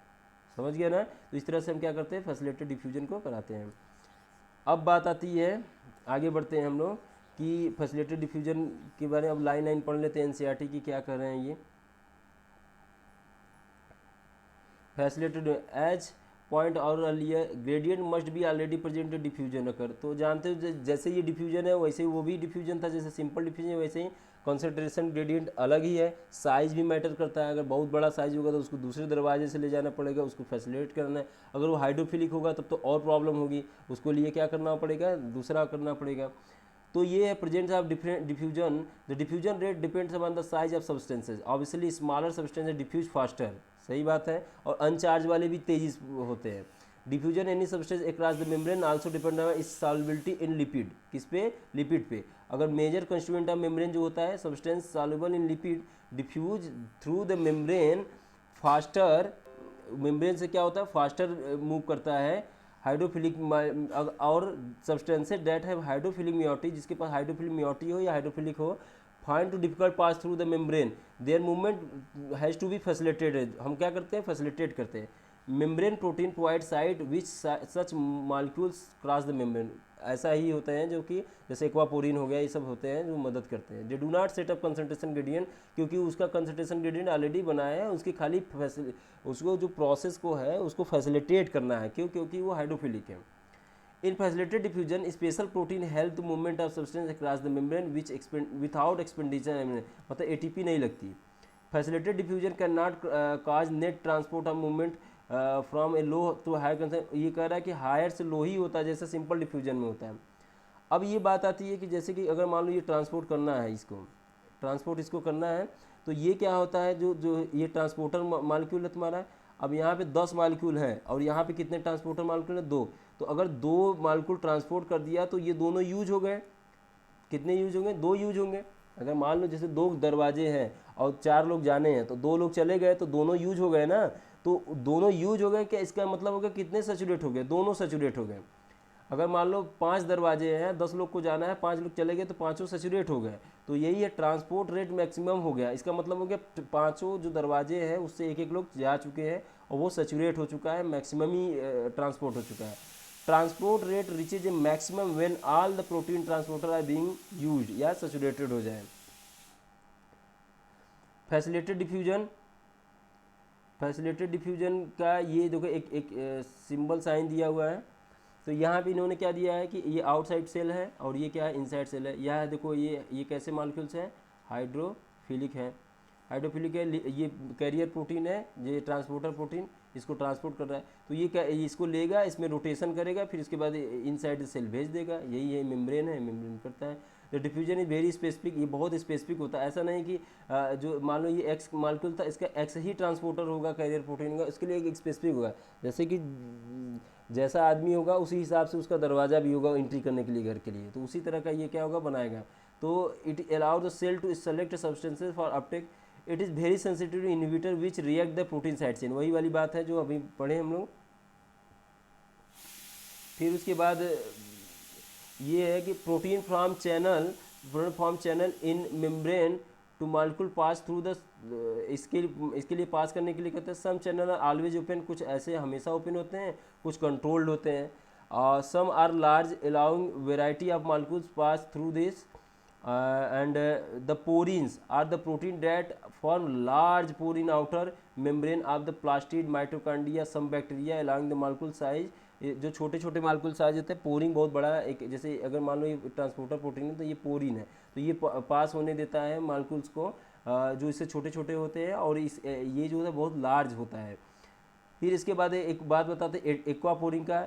समझ गया ना? तो इस तरह से हम क्या करते हैं, फैसिलिटेटेड डिफ्यूजन को कराते हैं। अब बात आती है, आगे बढ़ते हैं हम लोग कि फैसिलिटेटेड डिफ्यूजन के बारे में अब लाइन लाइन पढ़ लेते हैं एनसीईआरटी की क्या कर रहे हैं ये। फैसिलिटेटेड एज पॉइंट और earlier gradient must be already present diffusion occur. तो जानते हो जैसे ये डिफ्यूजन है वैसे ही वो भी डिफ्यूजन था, जैसे सिंपल डिफ्यूजन है वैसे ही कॉन्सेंट्रेशन ग्रेडियंट अलग ही है, साइज़ भी मैटर करता है। अगर बहुत बड़ा साइज होगा तो उसको दूसरे दरवाजे से ले जाना पड़ेगा, उसको फैसिलिटेट करना है। अगर वो हाइड्रोफिलिक होगा तब तो और प्रॉब्लम होगी, उसको लिए क्या करना पड़ेगा, दूसरा करना पड़ेगा। तो ये है presence of different diffusion. The diffusion rate depends upon the size of substances, obviously smaller substances diffuse faster, सही बात है, और अनचार्ज वाले भी तेजी होते हैं। Diffusion any substance across the membrane also depend on इस सॉल्युबिलिटी इन लिपिड, किस पे, लिपिड पे। अगर मेजर कंस्टिट्यूएंट ऑफ मेम्ब्रेन जो होता है substance soluble in lipid diffuse through the membrane faster, membrane से क्या होता है, फास्टर मूव करता है। हाइड्रोफिलिक और substances that have hydrophilic moiety, जिसके पास हाइड्रोफिलिक मियोटी हो या हाइड्रोफिलिक हो, find to difficult pass through the membrane, their movement has to be facilitated. हम क्या करते हैं, फैसिलिटेट करते हैं। Membrane protein provide site which such molecules cross the membrane, ऐसा ही होते हैं जो कि जैसे एक्वापोरिन हो गया, ये सब होते हैं जो मदद करते हैं। They do not set up concentration gradient, क्योंकि उसका कंसंट्रेशन ग्रेडियंट ऑलरेडी बनाया है, उसकी खाली उसको जो प्रोसेस को है उसको फैसिलिटेट करना है। क्यों? क्योंकि वो हाइड्रोफिलिक है। In facilitated diffusion special protein help the movement of substance across the membrane which without expenditure, मतलब एटीपी नहीं लगती। Facilitated diffusion can not cause net transport of movement from a low to higher consent, ये कह रहा है कि higher से लो ही होता है जैसे सिंपल डिफ्यूजन में होता है। अब ये बात आती है कि जैसे कि अगर मान लो ये ट्रांसपोर्ट करना है, इसको ट्रांसपोर्ट इसको करना है, तो ये क्या होता है, जो जो ये ट्रांसपोर्टर मालिक्यूल है तुम्हारा, अब यहाँ पे 10 मालिक्यूल है और यहाँ पे कितने ट्रांसपोर्टर मालिक्यूल है, 2। तो अगर 2 मालिक्यूल ट्रांसपोर्ट कर दिया तो ये दोनों यूज हो गए। कितने यूज होंगे, 2 यूज होंगे। अगर मान लो जैसे 2 दरवाजे हैं और 4 लोग जाने हैं तो 2 लोग चले गए तो दोनों यूज हो गए ना। तो दोनों यूज हो गए, क्या इसका मतलब हो गया कितने सैचुरेट हो गए, दोनों सैचुरेट हो गए। अगर मान लो 5 दरवाजे हैं, 10 लोग को जाना है, 5 लोग चले गए तो पाँचों सैचुरेट हो गए। तो यही है, ट्रांसपोर्ट रेट मैक्सिमम हो गया। इसका मतलब हो गया पाँचों जो दरवाजे हैं उससे एक एक लोग जा चुके हैं और वो सैचुरेट हो चुका है, मैक्सिमम ही ट्रांसपोर्ट हो चुका है। Transport rate reaches a maximum when all the protein transporter are being used या सैचुरेटेड हो जाए। फैसिलिटेटेड डिफ्यूजन, फैसिलिटेटेड डिफ्यूजन का ये देखो एक सिंबल साइन दिया हुआ है। तो यहाँ पे इन्होंने क्या दिया है कि ये आउटसाइड सेल है और ये क्या है, इनसाइड सेल है। यह देखो ये कैसे मॉलिक्यूल्स है, हाइड्रोफिलिक है, हाइड्रोफिलिक है। ये कैरियर प्रोटीन है, ये ट्रांसपोर्टर प्रोटीन इसको ट्रांसपोर्ट कर रहा है। तो ये क्या, इसको लेगा, इसमें रोटेशन करेगा, फिर उसके बाद इनसाइड सेल भेज देगा। यही है मेम्ब्रेन है, मेम्ब्रेन करता है। तो डिफ्यूजन इज वेरी स्पेसिफिक, ये बहुत स्पेसिफिक होता है। ऐसा नहीं कि जो मान लो ये एक्स मालिक्यूल था, इसका एक्स ही ट्रांसपोर्टर होगा कैरियर प्रोटीन का, इसके लिए एक स्पेसिफिक होगा। जैसे कि जैसा आदमी होगा उसी हिसाब से उसका दरवाज़ा भी होगा एंट्री करने के लिए घर के लिए, तो उसी तरह का ये क्या होगा, बनाएगा। तो it allow the cell to select substances for uptake, it is very sensitive to inhibitor which react the protein side chain. वही वाली बात है जो अभी पढ़े हम लोग। फिर उसके बाद ये है कि protein from channel in membrane two molecule pass through the, इसके लिए पास करने के लिए कहते हैं सम चैनल आर ऑलवेज ओपन, कुछ ऐसे हमेशा ओपन होते हैं, कुछ कंट्रोल्ड होते हैं। Some are large allowing variety of molecules pass through this and the porins are the protein that form large pore in outer membrane of the plastid mitochondria, some bacteria allowing the molecule size, जो छोटे छोटे molecule size होते हैं। Porin बहुत बड़ा एक, जैसे अगर मान लो ये ट्रांसपोर्टर प्रोटीन है तो ये पोरिन है, तो ये पास होने देता है मालिक्यूल्स को जो इससे छोटे छोटे होते हैं, और ये जो है बहुत लार्ज होता है। फिर इसके बाद एक बात बताते हैं एक्वापोरिन का,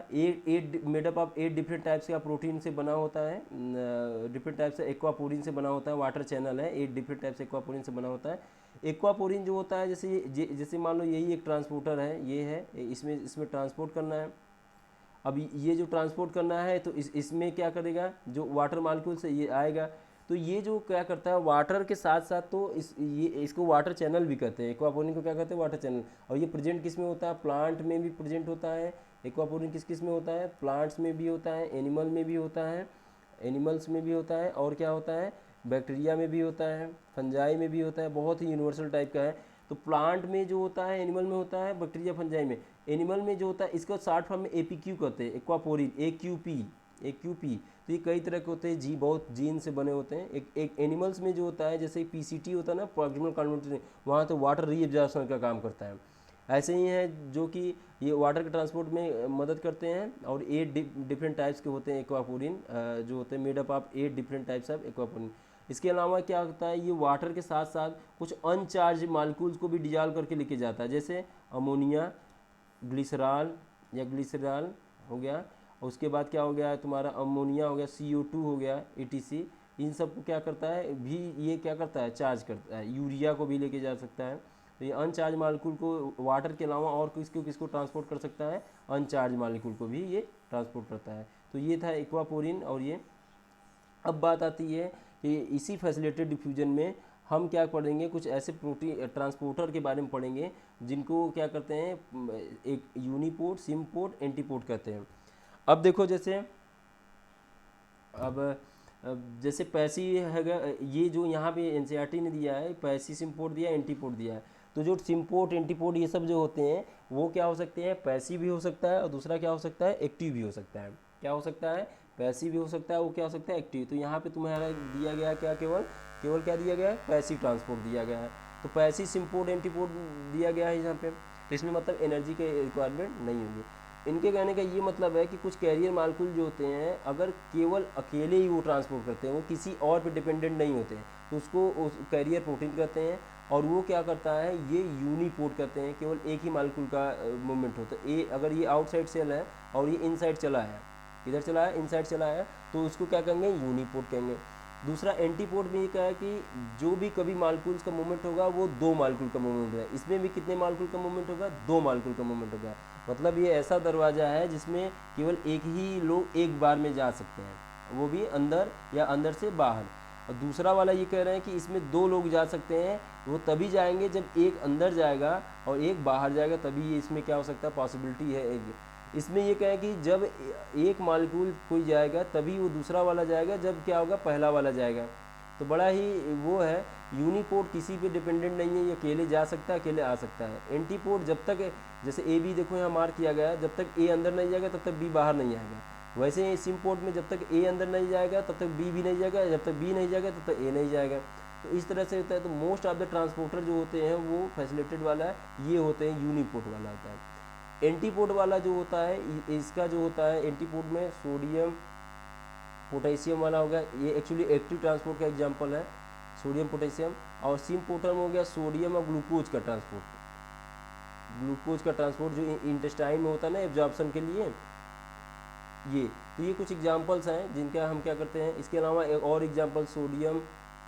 मेडअप ऑफ 8 डिफरेंट टाइप्स का प्रोटीन से बना होता है, डिफरेंट टाइप्स से एक्वापोरिन से बना होता है। वाटर चैनल है, 8 डिफरेंट टाइप्स एक्वापोरिन से बना होता है। एक्वापोरिन जो होता है, जैसे मान लो यही एक ट्रांसपोर्टर है, ये है, इसमें ट्रांसपोर्ट करना है। अब ये जो ट्रांसपोर्ट करना है तो इसमें क्या करेगा, जो वाटर मालिक्यूल से ये आएगा, तो ये जो क्या करता है वाटर के साथ साथ, तो इसको वाटर चैनल भी कहते हैं, एक्वापोनिक को क्या कहते हैं, वाटर चैनल। और ये प्रेजेंट किस में होता है, प्लांट में भी प्रेजेंट होता है। एक्वापोनिक किस किस में होता है, प्लांट्स में भी होता है, एनिमल में भी होता है, एनिमल्स में भी होता है, और क्या होता है, बैक्टीरिया में भी होता है, फंजाई में भी होता है, बहुत ही यूनिवर्सल टाइप का है। तो प्लांट में जो होता है, एनिमल में होता है, बैक्टीरिया फंजाई में। एनिमल में जो होता है इसका शॉर्ट फॉर्म में एपीक्यू कहते हैं, एक्वापोरिन, AQP। तो ये कई तरह के होते हैं, जी बहुत जीन से बने होते हैं। एक एनिमल्स में जो होता है, जैसे PCT होता है ना, प्रॉक्सिमल कॉन्वर्टेशन, वहाँ तो वाटर रीएब्जॉर्प्शन का काम करता है। ऐसे ही है जो कि ये वाटर के ट्रांसपोर्ट में मदद करते हैं। और 8 डिफरेंट टाइप्स के होते हैं एक्वापोरिन, जो होते हैं made up of 8 different types of aquaporin. इसके अलावा क्या होता है, ये वाटर के साथ साथ कुछ अनचार्ज मालिक्यूल्स को भी डिजॉल्व करके लेके जाता है, जैसे अमोनिया, ग्लिसरॉल हो गया। और उसके बाद क्या हो गया तुम्हारा, अमोनिया हो गया, CO2 हो गया, ETC। इन सब को क्या करता है भी, ये क्या करता है, चार्ज करता है। यूरिया को भी लेके जा सकता है। तो ये अनचार्ज मालिक्यूल को वाटर के अलावा और किसको किसको ट्रांसपोर्ट कर सकता है, अनचार्ज मालिक्यूल को भी ये ट्रांसपोर्ट करता है। तो ये था एक्वापोरिन। और ये अब बात आती है कि इसी फैसिलिटेटेड डिफ्यूजन में हम क्या पढ़ेंगे, कुछ ऐसे प्रोटीन ट्रांसपोर्टर के बारे में पढ़ेंगे जिनको क्या करते हैं, एक यूनिपोर्ट, सिमपोर्ट, एंटीपोर्ट कहते हैं। अब देखो जैसे अब जैसे पैसी है, ये जो यहाँ पे NCERT ने दिया है, पैसी, सिमपोर्ट दिया, एंटीपोर्ट दिया है। तो जो सिमपोर्ट, एंटीपोर्ट ये सब जो होते हैं वो क्या हो सकते हैं, पैसिव भी हो सकता है, और दूसरा क्या हो सकता है, एक्टिव भी हो सकता है। क्या हो सकता है, पैसिव भी हो सकता है, वो क्या हो सकता है, एक्टिव। तो यहाँ पे तुम्हारा दिया गया क्या, केवल केवल क्या दिया गया है, पैसिव ट्रांसपोर्ट दिया गया है। तो पैसिव, सिमपोर्ट, एंटीपोर्ट दिया गया है यहाँ पे। तो इसमें मतलब एनर्जी के रिक्वायरमेंट नहीं होगी। इनके कहने का ये मतलब है कि कुछ कैरियर मालिक्यूल जो होते हैं, अगर केवल अकेले ही वो ट्रांसपोर्ट करते हैं, वो किसी और पे डिपेंडेंट नहीं होते हैं, तो उसको उस कैरियर प्रोटीन कहते हैं। और वो क्या करता है, ये यूनिपोर्ट कहते हैं, केवल एक ही मालिक्यूल का मूवमेंट होता है। अगर ये आउटसाइड सेल है और ये इनसाइड चला है, इधर चला है, इनसाइड चला है, तो उसको क्या कहेंगे, यूनिपोर्ट कहेंगे। दूसरा एंटीपोर्ट में ये कहा है कि जो भी कभी मालिक्यूल्स का मूवमेंट होगा वो 2 मालिक्यूल का मूवमेंट होगा। इसमें भी कितने मालिक्यूल का मूवमेंट होगा, 2 मालिक्यूल का मूवमेंट होगा। मतलब ये ऐसा दरवाज़ा है जिसमें केवल एक ही लोग एक बार में जा सकते हैं, वो भी अंदर या अंदर से बाहर। और दूसरा वाला ये कह रहे हैं कि इसमें 2 लोग जा सकते हैं, वो तभी जाएंगे जब एक अंदर जाएगा और एक बाहर जाएगा, तभी ये इसमें क्या हो सकता है, पॉसिबिलिटी है एक। इसमें ये कहें कि जब एक मालिक्यूल कोई जाएगा तभी वो दूसरा वाला जाएगा, जब क्या होगा, पहला वाला जाएगा। तो बड़ा ही वो है, यूनिपोर्ट किसी पे डिपेंडेंट नहीं है, ये अकेले जा सकता है, अकेले आ सकता है। एंटीपोर्ट जब तक, जैसे AB देखो यहाँ मार्क किया गया है, जब तक A अंदर नहीं जाएगा तब तक B बाहर नहीं आएगा। वैसे ही सिमपोर्ट में जब तक A अंदर नहीं जाएगा तब तक B भी नहीं जाएगा, जब तक B नहीं जाएगा तब तक A नहीं जाएगा। तो इस तरह से होता है। तो मोस्ट ऑफ द ट्रांसपोर्टर जो होते हैं वो फैसिलिटेड वाला है, ये होते हैं यूनिपोर्ट वाला होता है। एंटीपोर्ट वाला जो होता है, इसका जो होता है एंटीपोर्ट में सोडियम पोटेशियम वाला होगा, ये एक्चुअली एक्टिव ट्रांसपोर्ट का एग्जांपल है, सोडियम पोटेशियम। और सिमपोर्टर में हो गया सोडियम और ग्लूकोज का ट्रांसपोर्ट, ग्लूकोज का ट्रांसपोर्ट जो इंटेस्टाइन में होता है ना एब्जॉर्प्शन के लिए, ये। तो ये कुछ एग्जांपल्स हैं जिनका हम क्या करते हैं। इसके अलावा एक और एग्जांपल सोडियम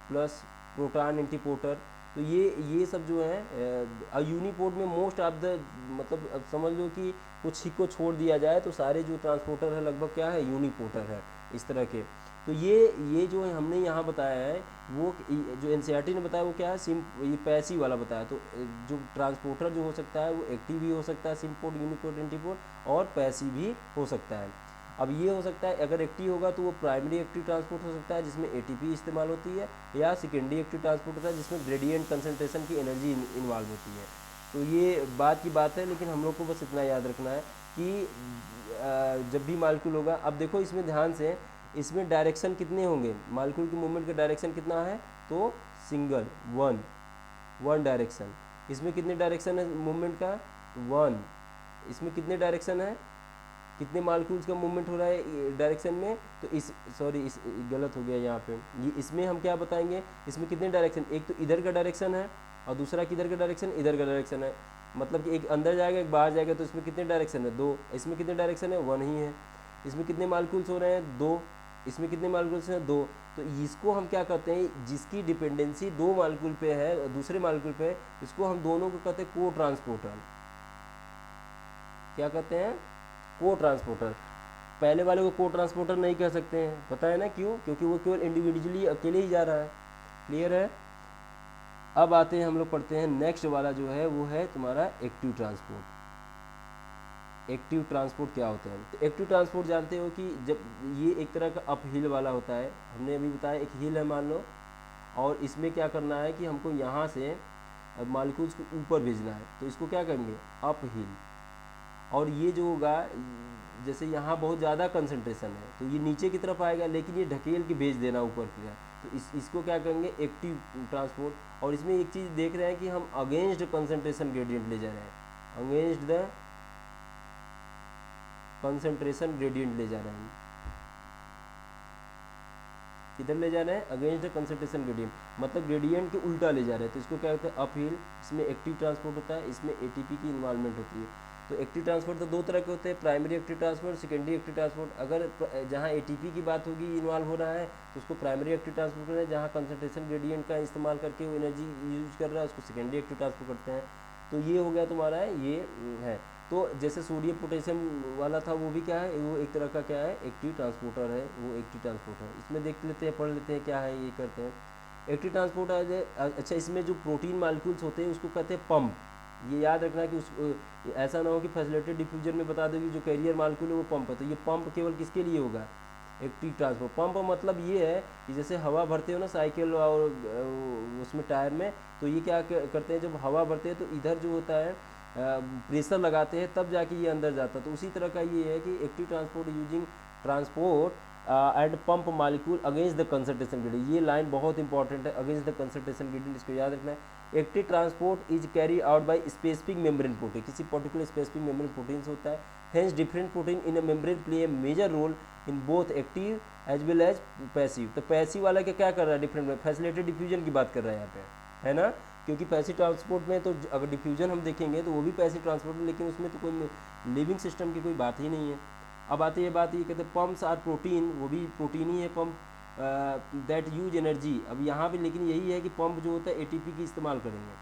प्लस प्रोटॉन एंटीपोर्टर। तो ये सब जो है यूनिपोर्ट में मोस्ट ऑफ द, मतलब अब समझ लो कि कुछ ही को छोड़ दिया जाए तो सारे जो ट्रांसपोर्टर है लगभग क्या है, यूनिपोर्टर है इस तरह के। तो ये जो हमने यहाँ बताया है, वो जो NCERT ने बताया वो क्या है, ये पैसिव वाला बताया। तो जो ट्रांसपोर्टर जो हो सकता है वो एक्टिव भी हो सकता है, सिमपोर्ट, यूनिपोर्ट, एंटीपोर्ट, और पैसिव भी हो सकता है। अब ये हो सकता है, अगर एक्टिव होगा तो वो प्राइमरी एक्टिव ट्रांसपोर्ट हो सकता है जिसमें ATP इस्तेमाल होती है, या सेकेंडरी एक्टिव ट्रांसपोर्ट होता है जिसमें ग्रेडियंट कंसनट्रेशन की एनर्जी इन्वॉल्व होती है। तो ये बात की बात है, लेकिन हम लोग को बस इतना याद रखना है कि जब भी मालिक्यूल होगा, अब देखो इसमें ध्यान से, इसमें डायरेक्शन कितने होंगे, मालिक्यूल की मूवमेंट का डायरेक्शन कितना है, तो सिंगल, वन डायरेक्शन। इसमें कितने डायरेक्शन है मूवमेंट का, 1। इसमें कितने डायरेक्शन है, कितने मालिक्यूल्स का मूवमेंट हो रहा है डायरेक्शन में, तो इस गलत हो गया यहाँ पे, ये इसमें हम क्या बताएंगे, इसमें कितने डायरेक्शन, एक तो इधर का डायरेक्शन है और दूसरा किधर का डायरेक्शन, इधर का डायरेक्शन है। मतलब कि एक अंदर जाएगा एक बाहर जाएगा, तो इसमें कितने डायरेक्शन है, 2। इसमें कितने डायरेक्शन है, 1 ही है। इसमें कितने मालिक्यूल्स हो रहे हैं, 2। इसमें कितने मालिक्यूल्स हैं, 2। तो इसको हम क्या कहते हैं, जिसकी डिपेंडेंसी 2 मालिक्यूल पे है दूसरे मालिक्यूल पे, इसको हम दोनों को कहते हैं को ट्रांसपोर्टर। क्या कहते हैं, को ट्रांसपोर्टर। पहले वाले को को ट्रांसपोर्टर नहीं कह सकते हैं, पता है ना क्यों? क्योंकि वो केवल इंडिविजुअली अकेले ही जा रहा है। क्लियर है? अब आते हैं हम लोग पढ़ते हैं नेक्स्ट वाला जो है वो है तुम्हारा एक्टिव ट्रांसपोर्ट। एक्टिव ट्रांसपोर्ट क्या होता है? तो एक्टिव ट्रांसपोर्ट जानते हो कि जब ये एक तरह का अप हिल वाला होता है, हमने अभी बताया एक हिल है मान लो, और इसमें क्या करना है कि हमको यहाँ से मालिक्यूल्स को ऊपर भेजना है, तो इसको क्या करेंगे? Up hill. और ये जो होगा, जैसे यहाँ बहुत ज़्यादा कंसंट्रेशन है तो ये नीचे की तरफ आएगा, लेकिन ये ढकेल के भेज देना ऊपर की तरफ, तो इसको क्या करेंगे? Active transport. और इसमें एक चीज़ देख रहे हैं कि हम अगेंस्ट कंसंट्रेशन ग्रेडियंट ले जा रहे हैं, अगेंस्ट द कंसंट्रेशन ग्रेडियंट ले जा रहे हैं। किधर ले जा रहे हैं? अगेंस्ट द कंसंट्रेशन ग्रेडियंट, मतलब ग्रेडियंट के उल्टा ले जा रहे हैं, तो इसको क्या कहते हैं? Up hill. इसमें एक्टिव ट्रांसपोर्ट होता है, इसमें एटीपी की इन्वॉल्वमेंट होती है। तो एक्टिव ट्रांसपोर्ट तो दो तरह के होते हैं, primary active transport, secondary active transport. अगर जहाँ एटीपी की बात होगी, इन्वॉल्व हो रहा है, तो उसको प्राइमरी एक्टिव ट्रांसपोर्ट है। जहाँ कंसंट्रेशन ग्रेडियंट का इस्तेमाल करके वो एनर्जी यूज कर रहा है, उसको सेकेंडरी एक्टिव ट्रांसपोर्ट करते हैं। तो ये हो गया तुम्हारा, ये है। तो जैसे सोडियम पोटेशियम वाला था, वो भी क्या है? वो एक तरह का क्या है? एक्टिव ट्रांसपोर्टर है, वो एक्टिव ट्रांसपोर्टर। इसमें देख लेते हैं, पढ़ लेते हैं क्या है ये करते हैं। एक्टिव ट्रांसपोर्ट है, अच्छा, इसमें जो प्रोटीन मालिक्यूल्स होते हैं उसको कहते हैं पंप। ये याद रखना कि उस ऐसा ना हो कि फैसिलिटेड डिफ्यूजन में बता दो कि जो कैरियर मालिक्यूल है वो पंप है, तो ये पंप केवल किसके लिए होगा? Active transport. पंप मतलब ये है कि जैसे हवा भरते हो ना साइकिल और उसमें टायर में, तो ये क्या करते हैं? जब हवा भरते हैं तो इधर जो होता है प्रेशर लगाते हैं, तब जाके ये अंदर जाता है। तो उसी तरह का ये है कि active transport using transport and pump molecule against the concentration gradient. ये लाइन बहुत इंपॉर्टेंट है, अगेंस्ट द कंसंट्रेशन ग्रेडियंट, इसको याद रखना है। Active transport is carry out by specific membrane protein, किसी पर्टिकुलर स्पेसिफिक मेम्ब्रेन प्रोटीन से होता है। Hence different protein in a membrane play a major role in both active as well as passive. तो passive वाला क्या कर रहा है? डिफरेंट फैसिलिटेड डिफ्यूजन की बात कर रहा है यहाँ पे, है ना? क्योंकि पैसिव ट्रांसपोर्ट में तो अगर डिफ्यूजन हम देखेंगे तो वो भी पैसिव ट्रांसपोर्ट है, लेकिन उसमें तो कोई लिविंग सिस्टम की कोई बात ही नहीं है। अब आती है बात, ये कहते हैं पम्प्स आर प्रोटीन, वो भी प्रोटीन ही है पंप, दैट यूज एनर्जी। अब यहाँ पे लेकिन यही है कि पंप जो होता है एटीपी की इस्तेमाल करेंगे।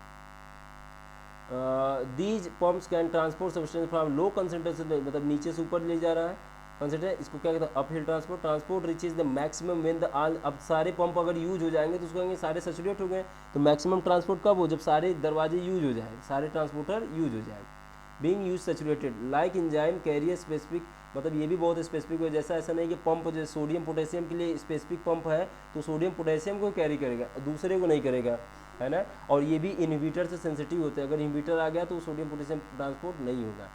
These pumps can transport substance from low concentration, मतलब नीचे से ऊपर ले जा रहा है कंसंट्रेशन, इसको क्या कहते हैं? Uphill transport. Transport reaches the maximum when the all, अब सारे पंप अगर यूज हो जाएंगे तो उसको कहेंगे सारे सैचुरेट हो गए। तो मैक्सिमम ट्रांसपोर्ट कब हो? जब सारे दरवाजे यूज हो जाए, सारे ट्रांसपोर्टर यूज हो जाए। Being use saturated like enzyme carrier specific, मतलब ये भी बहुत स्पेसिफिक हो, जैसा ऐसा नहीं कि पंप जैसे सोडियम पोटेशियम के लिए स्पेसिफिक पंप है तो सोडियम पोटेशियम को कैरी करेगा, दूसरे को नहीं करेगा, है ना? और ये भी इनहिबिटर से सेंसिटिव होते हैं, अगर इनहिबिटर आ गया तो सोडियम पोटेशियम ट्रांसपोर्ट नहीं होगा।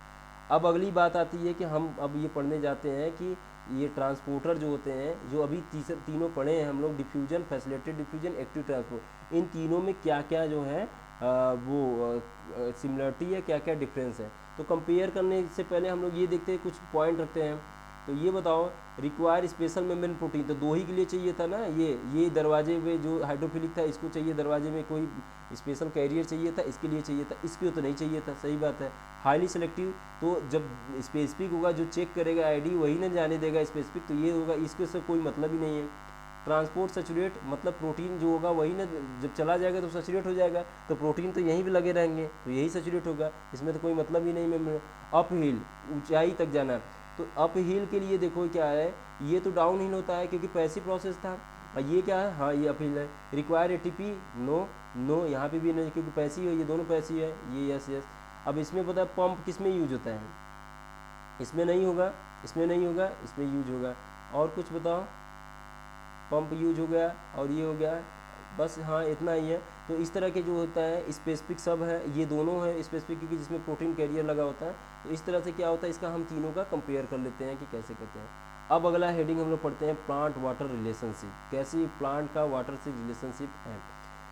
अब अगली बात आती है कि हम अब ये पढ़ने जाते हैं कि ये ट्रांसपोर्टर जो होते हैं, जो अभी तीनों पढ़े हैं हम लोग, diffusion, facilitated diffusion, active transport, इन तीनों में क्या क्या जो है वो सिमिलरिटी है, क्या क्या डिफरेंस है। तो कंपेयर करने से पहले हम लोग ये देखते हैं, कुछ पॉइंट रखते हैं। तो ये बताओ, रिक्वायर स्पेशल मेम्ब्रेन प्रोटीन, तो दो ही के लिए चाहिए था ना, ये दरवाजे में जो हाइड्रोफिलिक था इसको चाहिए, दरवाजे में कोई स्पेशल कैरियर चाहिए था, इसके लिए चाहिए था, इसके तो नहीं चाहिए था, सही बात है। हाईली सेलेक्टिव, तो जब स्पेसिफिक होगा जो चेक करेगा आईडी वही ना जाने देगा स्पेसिफिक, तो ये होगा, इसके से कोई मतलब ही नहीं है। ट्रांसपोर्ट सैचुरेट, मतलब प्रोटीन जो होगा वही ना, जब चला जाएगा तो सैचुरेट हो जाएगा, तो प्रोटीन तो यहीं भी लगे रहेंगे तो यही सैचुरेट होगा, इसमें तो कोई मतलब ही नहीं। में अप हिल, ऊंचाई तक जाना, तो अप हिल के लिए देखो क्या है, ये तो डाउन हिल होता है क्योंकि पैसिव प्रोसेस था, और ये क्या है? हाँ, ये अप हिल है। रिक्वायर एटीपी, नो नो, यहाँ पे भी नहीं क्योंकि पैसिव है, ये दोनों पैसिव है, ये यस यस। अब इसमें पता है पंप किस में यूज होता है? इसमें नहीं होगा, इसमें नहीं होगा, इसमें यूज होगा। और कुछ बताओ? पंप यूज हो गया और ये हो गया, बस हाँ इतना ही है। तो इस तरह के जो होता है स्पेसिफिक सब है, ये दोनों है स्पेसिफिक क्योंकि जिसमें प्रोटीन कैरियर लगा होता है। तो इस तरह से क्या होता है, इसका हम तीनों का कंपेयर कर लेते हैं कि कैसे करते हैं। अब अगला हेडिंग हम लोग पढ़ते हैं प्लांट वाटर रिलेशनशिप, कैसी प्लांट का वाटर से रिलेशनशिप है।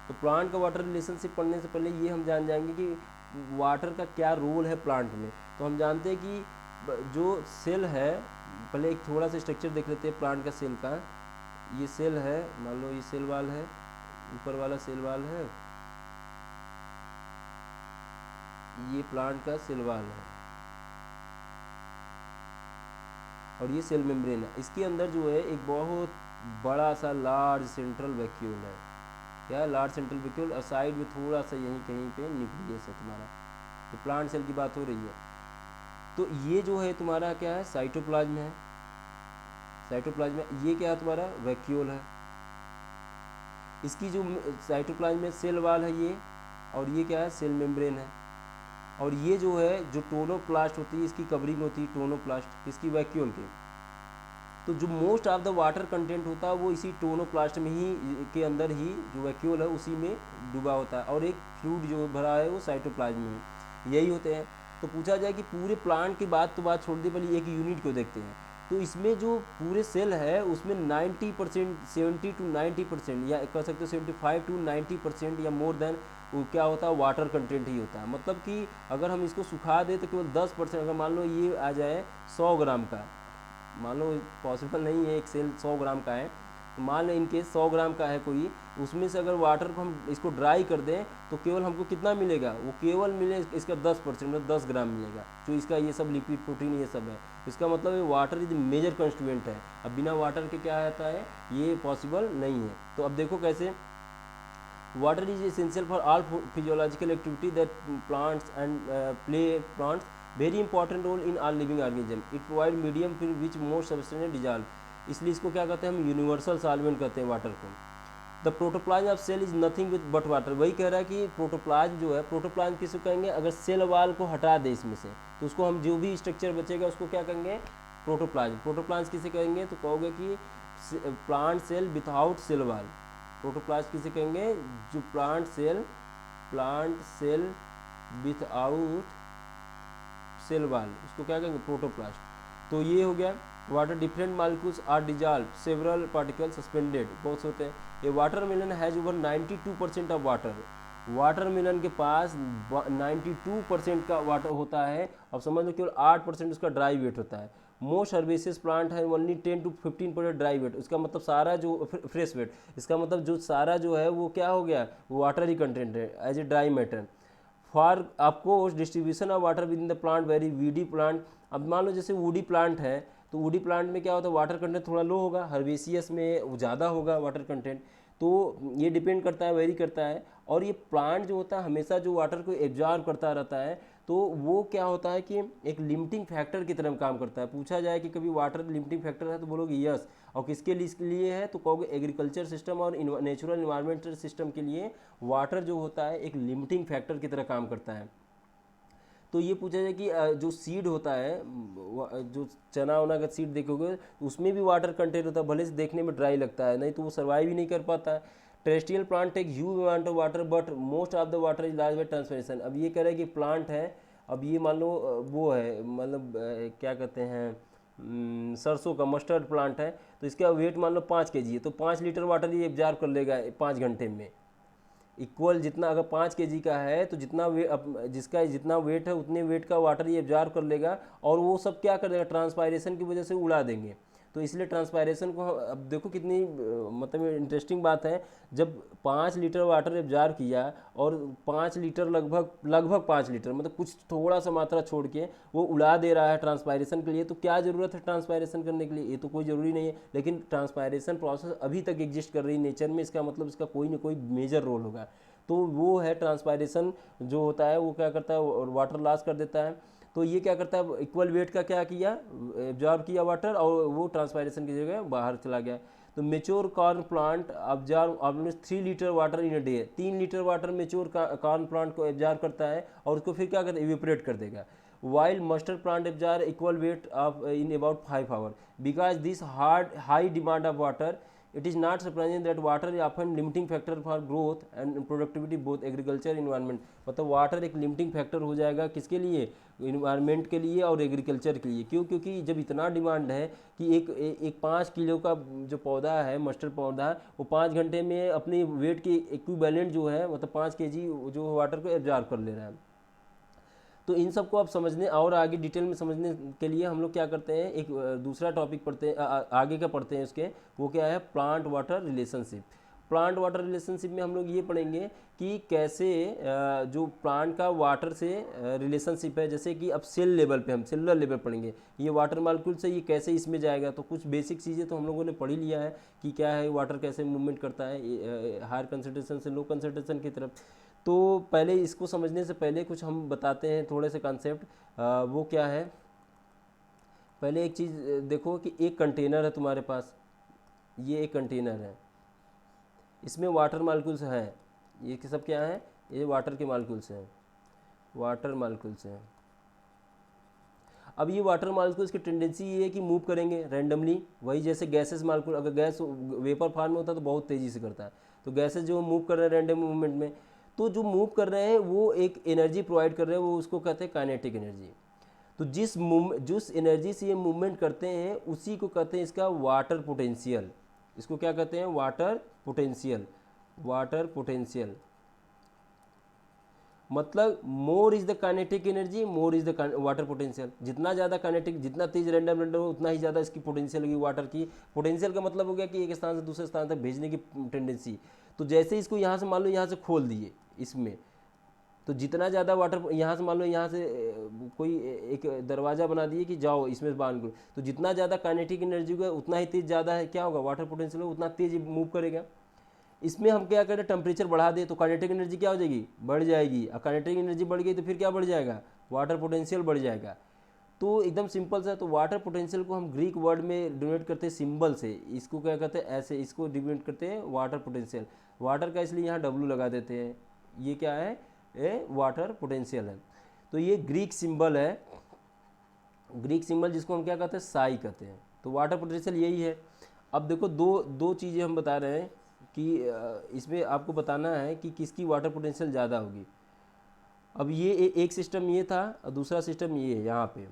तो प्लांट का वाटर रिलेशनशिप पढ़ने से पहले ये हम जान जाएंगे कि वाटर का क्या रोल है प्लांट में। तो हम जानते हैं कि जो सेल है, पहले एक थोड़ा सा स्ट्रक्चर देख लेते हैं प्लांट का सेल का। ये सेल है, मान लो ये सेल वाल है, ऊपर वाला सेल वाल है, ये प्लांट का सेल वाल है, और ये सेल मेम्ब्रेन है। इसके अंदर जो है एक बहुत बड़ा सा लार्ज सेंट्रल वैक्यूल है, क्या लार्ज सेंट्रल वैक्यूल, और साइड में थोड़ा सा यहीं कहीं पे न्यूक्लियस है तुम्हारा। तो प्लांट सेल की बात हो रही है। तो ये जो है तुम्हारा क्या है, साइटोप्लाज्म है, साइटोप्लाज्म में ये क्या है तुम्हारा वैक्यूल है, इसकी जो साइटोप्लाज्म में सेल वाल है ये, और ये क्या है सेल मेम्ब्रेन है, और ये जो है जो टोनोप्लास्ट होती है इसकी कवरिंग होती है टोनोप्लास्ट इसकी वैक्यूल की। तो जो most of the water content होता है वो इसी टोनोप्लास्ट में ही के अंदर ही जो वैक्यूल है उसी में डूबा होता है, और एक फ्लूइड जो भरा है वो साइटोप्लाज्म में यही होते हैं। तो पूछा जाए कि पूरे प्लांट की बात तो बात छोड़ दी, पहले एक यूनिट को देखते हैं। तो इसमें जो पूरे सेल है उसमें 90%, 70 to 90% या कह सकते हो 75 to 90% या मोर देन वो क्या होता है वाटर कंटेंट ही होता है। मतलब कि अगर हम इसको सुखा दें तो केवल 10%, अगर मान लो ये आ जाए 100 ग्राम का, मान लो पॉसिबल नहीं है एक सेल 100 ग्राम का है, तो मान लो इनके 100 ग्राम का है कोई, उसमें से अगर वाटर को हम इसको ड्राई कर दें तो केवल हमको कितना मिलेगा, वो केवल मिले इसका 10%, मतलब 10 ग्राम मिलेगा, जो इसका ये सब लिक्विड प्रोटीन ये सब है। इसका मतलब ये वाटर इज मेजर कंस्टिट्यूएंट है। अब बिना वाटर के क्या आता है, ये पॉसिबल नहीं है। तो अब देखो कैसे, water is essential for all physiological activity that plants and plants very important role in all living organism. It provide medium फिर विच मोस्ट सब्सटेंस डिजॉल्व, इसलिए इसको क्या कहते हैं हम यूनिवर्सल सॉल्वेंट कहते हैं वाटर को। The protoplasm of cell is nothing with but water, वही कह रहा है कि प्रोटोप्लाज्म जो है, प्रोटोप्लाज्म किसको कहेंगे, अगर सेल वाल को हटा दे इसमें से तो उसको हम जो भी स्ट्रक्चर बचेगा उसको क्या कहेंगे प्रोटोप्लाज्म। प्रोटोप्लाज्म किसे कहेंगे, तो कहोगे कि plant cell without cell wall. Protoplasm किसे कहेंगे, जो प्लांट सेल विथआउट सेल वाल, उसको क्या कहेंगे प्रोटोप्लास्ट। तो ये हो गया water. Different molecules are dissolve several particle suspended, बहुत होते हैं। ये watermelon has over 92% of water, watermelon के पास 92% का वाटर होता है। अब समझ लो केवल 8% उसका ड्राई वेट होता है। मोस्ट हर्बेसियस प्लांट है ओनली 10 to 15% ड्राई वेट, इसका मतलब सारा जो फ्रेश वेट, इसका मतलब जो सारा जो है वो क्या हो गया, वाटर ही कंटेंट है as a dry matter. For आपको distribution of water within the plant very widely plant. अब मान लो जैसे वुडी प्लांट है, तो वुडी प्लांट में क्या होता है वाटर कंटेंट थोड़ा लो होगा, हर्बेसियस में ज़्यादा होगा वाटर कंटेंट। तो ये डिपेंड करता है, वेरी करता है। और ये प्लांट जो होता है हमेशा जो वाटर को एब्जॉर्ब करता रहता है, तो वो क्या होता है कि एक लिमिटिंग फैक्टर की तरह काम करता है। पूछा जाए कि कभी वाटर लिमिटिंग फैक्टर है तो बोलोगे यस, और किसके लिए है तो कहोगे एग्रीकल्चर सिस्टम और नेचुरल इन्वायरमेंटल सिस्टम के लिए वाटर जो होता है एक लिमिटिंग फैक्टर की तरह काम करता है। तो ये पूछा जाए कि जो सीड होता है, जो चना वना का सीड देखोगे उसमें भी वाटर कंटेंट होता है, भले से देखने में ड्राई लगता है, नहीं तो वो सर्वाइव ही नहीं कर पाता है। Terrestrial plant take huge amount of water but most of the water is large by transpiration. अब ये कह रहे हैं कि प्लांट है, अब ये मान लो वो है, मतलब क्या कहते हैं सरसों का मस्टर्ड प्लांट है, तो इसका वेट मान लो 5 kg है, तो 5 लीटर वाटर ये एब्जॉर्ब कर लेगा 5 घंटे में। इक्वल जितना अगर 5 kg का है तो जितना जिसका जितना वेट है उतने वेट का वाटर ये एब्जॉर्ब कर लेगा, और वो सब क्या कर देगा ट्रांसपायरेशन की वजह से उड़ा देंगे। तो इसलिए ट्रांसपायरेशन को अब देखो कितनी मतलब इंटरेस्टिंग बात है, जब 5 लीटर वाटर एब्जॉर्ब किया और 5 लीटर लगभग 5 लीटर मतलब कुछ थोड़ा सा मात्रा छोड़ के वो उड़ा दे रहा है ट्रांसपायरेशन के लिए, तो क्या ज़रूरत है ट्रांसपायरेशन करने के लिए, ये तो कोई ज़रूरी नहीं है। लेकिन ट्रांसपायरेशन प्रोसेस अभी तक एग्जिस्ट कर रही है नेचर में, इसका मतलब इसका कोई ना कोई मेजर रोल होगा। तो वो है ट्रांसपायरेशन जो होता है वो क्या करता है वाटर लॉस कर देता है। तो ये क्या करता है इक्वल वेट का क्या किया एब्जॉर्ब किया वाटर, और वो ट्रांसपायरेशन की जगह बाहर चला गया। तो mature corn plant absorb almost 3 litre water in a day, 3 litre water mature corn plant को एब्जॉर्ब करता है और उसको फिर क्या करता है इवेपोरेट कर देगा। while mustard plant absorb equal weight of in about 5 hours. Because this high demand of water, it is not surprising that water is often limiting factor for growth and productivity both agriculture environment. मतलब water एक limiting factor हो जाएगा किसके लिए, environment के लिए और agriculture के लिए। क्यों, क्योंकि जब इतना डिमांड है कि एक 5 किलो का जो पौधा है मस्टर्ड पौधा, वो 5 घंटे में अपनी वेट के इक्विवेलेंट जो है मतलब 5 kg जो वाटर को एब्जॉर्ब कर ले रहा है। तो इन सबको आप समझने और आगे डिटेल में समझने के लिए हम लोग क्या करते हैं, एक दूसरा टॉपिक पढ़ते हैं, आगे का पढ़ते हैं उसके, वो क्या है plant water relationship. Plant water relationship में हम लोग ये पढ़ेंगे कि कैसे जो प्लांट का वाटर से रिलेशनशिप है, जैसे कि अब सेल लेवल पे हम सेलुलर लेवल पढ़ेंगे, ये वाटर मालिक्यूल से ये कैसे इसमें जाएगा। तो कुछ बेसिक चीज़ें तो हम लोगों ने पढ़ ही लिया है कि क्या है वाटर कैसे मूवमेंट करता है हायर कंसंट्रेशन से लो कंसंट्रेशन की तरफ। तो पहले इसको समझने से पहले कुछ हम बताते हैं थोड़े से कॉन्सेप्ट, वो क्या है पहले एक चीज़ देखो कि एक कंटेनर है तुम्हारे पास, ये एक कंटेनर है, इसमें वाटर मालिक्यूल्स हैं, ये सब क्या है, ये वाटर के मालिक्यूल्स हैं, वाटर मालिक्यूल्स हैं। अब ये वाटर मालिक्यूल्स की टेंडेंसी ये है कि मूव करेंगे रैंडमली, वही जैसे गैसेस मालिक्यूल, अगर गैस वेपर फॉर्म में होता है तो बहुत तेज़ी से करता है, तो गैसेस जो मूव कर रहे हैं रैंडम मूवमेंट में, तो जो मूव कर रहे हैं वो एक एनर्जी प्रोवाइड कर रहे हैं, वो उसको कहते हैं काइनेटिक एनर्जी। तो जिस एनर्जी से ये मूवमेंट करते हैं उसी को कहते हैं इसका वाटर पोटेंशियल। इसको क्या कहते हैं, वाटर पोटेंशियल। वाटर पोटेंशियल मतलब more is the kinetic energy, more is the water potential. जितना ज़्यादा काइनेटिक, जितना तेज रैंडम हो उतना ही ज़्यादा इसकी पोटेंशियल होगी। वाटर की पोटेंशियल का मतलब हो गया कि एक स्थान से दूसरे स्थान तक भेजने की टेंडेंसी। तो जैसे इसको यहाँ से मान लो यहाँ से खोल दिए इसमें, तो जितना ज़्यादा वाटर, यहाँ से मान लो यहाँ से कोई एक दरवाज़ा बना दिए कि जाओ इसमें बांध लो, तो जितना ज़्यादा काइनेटिक एनर्जी होगा उतना ही तेज ज़्यादा है क्या होगा, वाटर पोटेंशियल होगा, उतना तेज मूव करेगा। इसमें हम क्या करें, टेम्परेचर बढ़ा दे तो काइनेटिक एनर्जी क्या हो जाएगी, बढ़ जाएगी। और काइनेटिक एनर्जी बढ़ गई तो फिर क्या बढ़ जाएगा, वाटर पोटेंशियल बढ़ जाएगा। तो एकदम सिंपल सा, तो वाटर पोटेंशियल को हम ग्रीक वर्ड में डिनोट करते हैं सिंबल से, इसको क्या कहते हैं ऐसे, इसको डिनोट करते हैं वाटर पोटेंशियल। वाटर का इसलिए यहाँ डब्लू लगा देते हैं, ये क्या है, ये वाटर पोटेंशियल है। तो ये ग्रीक सिंबल है, ग्रीक सिंबल जिसको हम क्या कहते हैं, साई कहते हैं। तो वाटर पोटेंशियल यही है। अब देखो दो चीज़ें हम बता रहे हैं कि इसमें आपको बताना है कि किसकी वाटर पोटेंशियल ज़्यादा होगी। अब ये एक सिस्टम ये था और दूसरा सिस्टम ये है यहाँ पे।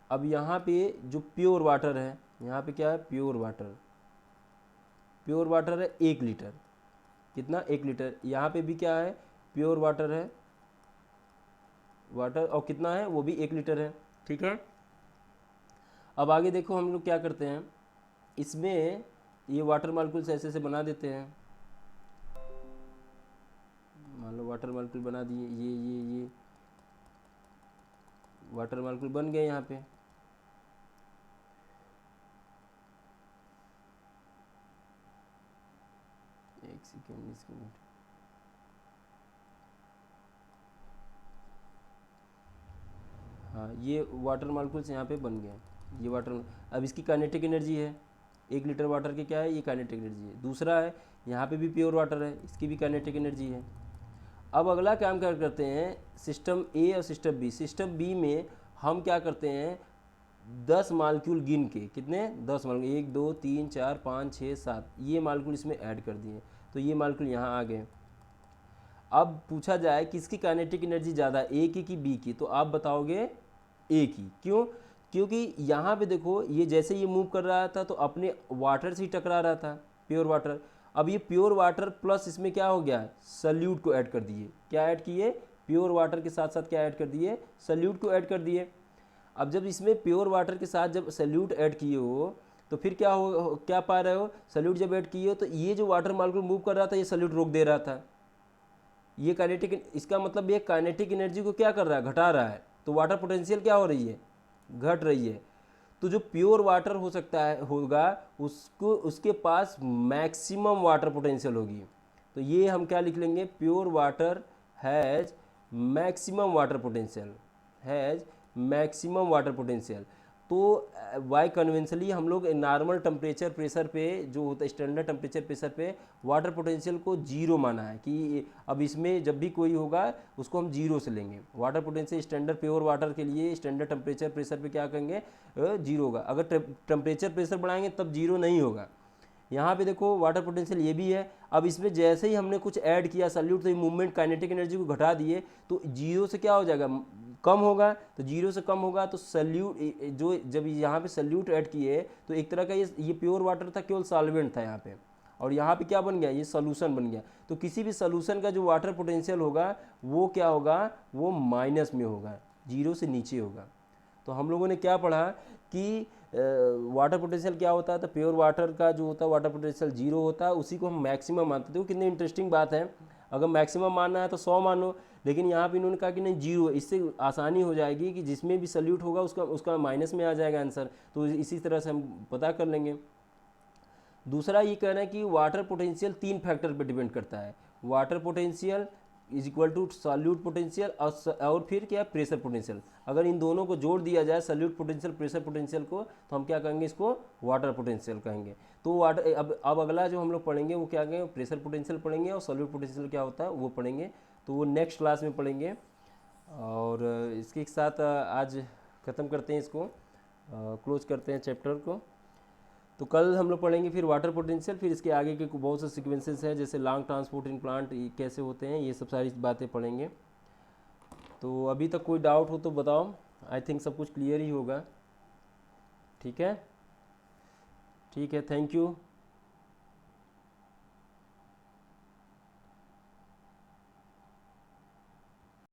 अब यहाँ पे जो प्योर वाटर है, यहाँ पे क्या है, प्योर वाटर, प्योर वाटर है 1 लीटर, कितना, 1 लीटर। यहाँ पे भी क्या है, प्योर वाटर है, वाटर, और कितना है, वो भी 1 लीटर है, ठीक है। अब आगे देखो हम लोग क्या करते हैं, इसमें ये वाटर मालिक्यूल्स ऐसे ऐसे बना देते हैं। मान लो वाटर मालिक्यूल बना दिए, ये वाटर मालिक्यूल बन गए यहाँ पे। एक सेकेंड, इसको हाँ, ये वाटर मालिक्यूल्स यहाँ पे बन गए, ये वाटर। अब इसकी काइनेटिक एनर्जी है, 1 लीटर वाटर की क्या है, ये काइनेटिक एनर्जी है। दूसरा है यहाँ पे भी प्योर वाटर है, इसकी भी काइनेटिक एनर्जी है। अब अगला काम क्या करते हैं, सिस्टम ए और सिस्टम बी। सिस्टम बी में हम क्या करते हैं, 10 मालिक्यूल गिन के, कितने, 10 मालिक्यूल, 1 2 3 4 5 6 7, ये मालिक्यूल इसमें ऐड कर दिए, तो ये मालिक्यूल यहाँ आ गए। अब पूछा जाए किसकी काइनेटिक एनर्जी ज़्यादा, ए की कि बी की, तो आप बताओगे ए की। क्यों, क्योंकि यहाँ पे देखो ये जैसे ये मूव कर रहा था तो अपने वाटर से ही टकरा रहा था, प्योर वाटर। अब ये प्योर वाटर प्लस इसमें क्या हो गया, सल्यूट को ऐड कर दिए। क्या ऐड किए, प्योर वाटर के साथ साथ क्या ऐड कर दिए, सल्यूट को ऐड कर दिए। अब जब इसमें प्योर वाटर के साथ जब सल्यूट ऐड किए हो तो फिर क्या हो, क्या पा रहे हो, सल्यूट जब ऐड किए हो तो ये जो वाटर मालिक्यूल मूव कर रहा था ये सल्यूट रोक दे रहा था। ये काइनेटिक, इसका मतलब ये काइनेटिक एनर्जी को क्या कर रहा है, घटा रहा है। तो वाटर पोटेंशियल क्या हो रही है, घट रही है। तो जो प्योर वाटर हो सकता है होगा उसको, उसके पास मैक्सिमम वाटर पोटेंशियल होगी। तो ये हम क्या लिख लेंगे, pure water has maximum water potential, has maximum water potential. तो वाई कन्वेंशनली हम लोग नॉर्मल टेम्परेचर प्रेशर पे जो होता है, स्टैंडर्ड टेम्परेचर प्रेशर पे वाटर पोटेंशियल को 0 माना है कि अब इसमें जब भी कोई होगा उसको हम 0 से लेंगे। Water potential standard pure water के लिए स्टैंडर्ड टेम्परेचर प्रेशर पे क्या करेंगे, 0 होगा। अगर टेम्परेचर प्रेशर बढ़ाएंगे तब 0 नहीं होगा। यहाँ पे देखो वाटर पोटेंशियल ये भी है। अब इसमें जैसे ही हमने कुछ ऐड किया सल्यूट, तो ये मूवमेंट काइनेटिक एनर्जी को घटा दिए, तो 0 से क्या हो जाएगा, कम होगा। तो 0 से कम होगा तो सल्यूट, जो जब यहाँ पे सल्यूट ऐड किए तो एक तरह का ये प्योर वाटर था, केवल सॉल्वेंट था यहाँ पे, और यहाँ पे क्या बन गया, ये सोल्यूशन बन गया। तो किसी भी सोल्यूशन का जो वाटर पोटेंशियल होगा वो क्या होगा, वो माइनस में होगा, 0 से नीचे होगा। तो हम लोगों ने क्या पढ़ा कि वाटर पोटेंशियल क्या होता है, तो प्योर वाटर का जो होता है वाटर पोटेंशियल 0 होता है, उसी को हम मैक्सिमम मानते थे। कितनी इंटरेस्टिंग बात है, अगर मैक्सिमम मानना है तो 100 मानो, लेकिन यहाँ पे इन्होंने कहा कि नहीं 0 है। इससे आसानी हो जाएगी कि जिसमें भी सल्यूट होगा उसका माइनस में आ जाएगा आंसर। तो इसी तरह से हम पता कर लेंगे। दूसरा ये कहना है कि वाटर पोटेंशियल 3 फैक्टर पर डिपेंड करता है। Water potential is equal to solute potential और फिर क्या प्रेशर पोटेंशियल। अगर इन दोनों को जोड़ दिया जाए सॉल्यूट पोटेंशियल प्रेशर पोटेंशियल को, तो हम क्या कहेंगे, इसको वाटर पोटेंशियल कहेंगे। तो वाटर अब अगला जो हम लोग पढ़ेंगे वो क्या कहेंगे, प्रेशर पोटेंशियल पढ़ेंगे और सॉल्यूट पोटेंशियल क्या होता है वो पढ़ेंगे। तो वो नेक्स्ट क्लास में पढ़ेंगे। और इसके साथ आज ख़त्म करते हैं, इसको क्लोज करते हैं चैप्टर को। तो कल हम लोग पढ़ेंगे फिर वाटर पोटेंशियल, फिर इसके आगे के बहुत से सीक्वेंसेस हैं, जैसे लॉन्ग ट्रांसपोर्टिंग प्लांट कैसे होते हैं, ये सब सारी बातें पढ़ेंगे। तो अभी तक कोई डाउट हो तो बताओ, आई थिंक सब कुछ क्लियर ही होगा। ठीक है, ठीक है, थैंक यू।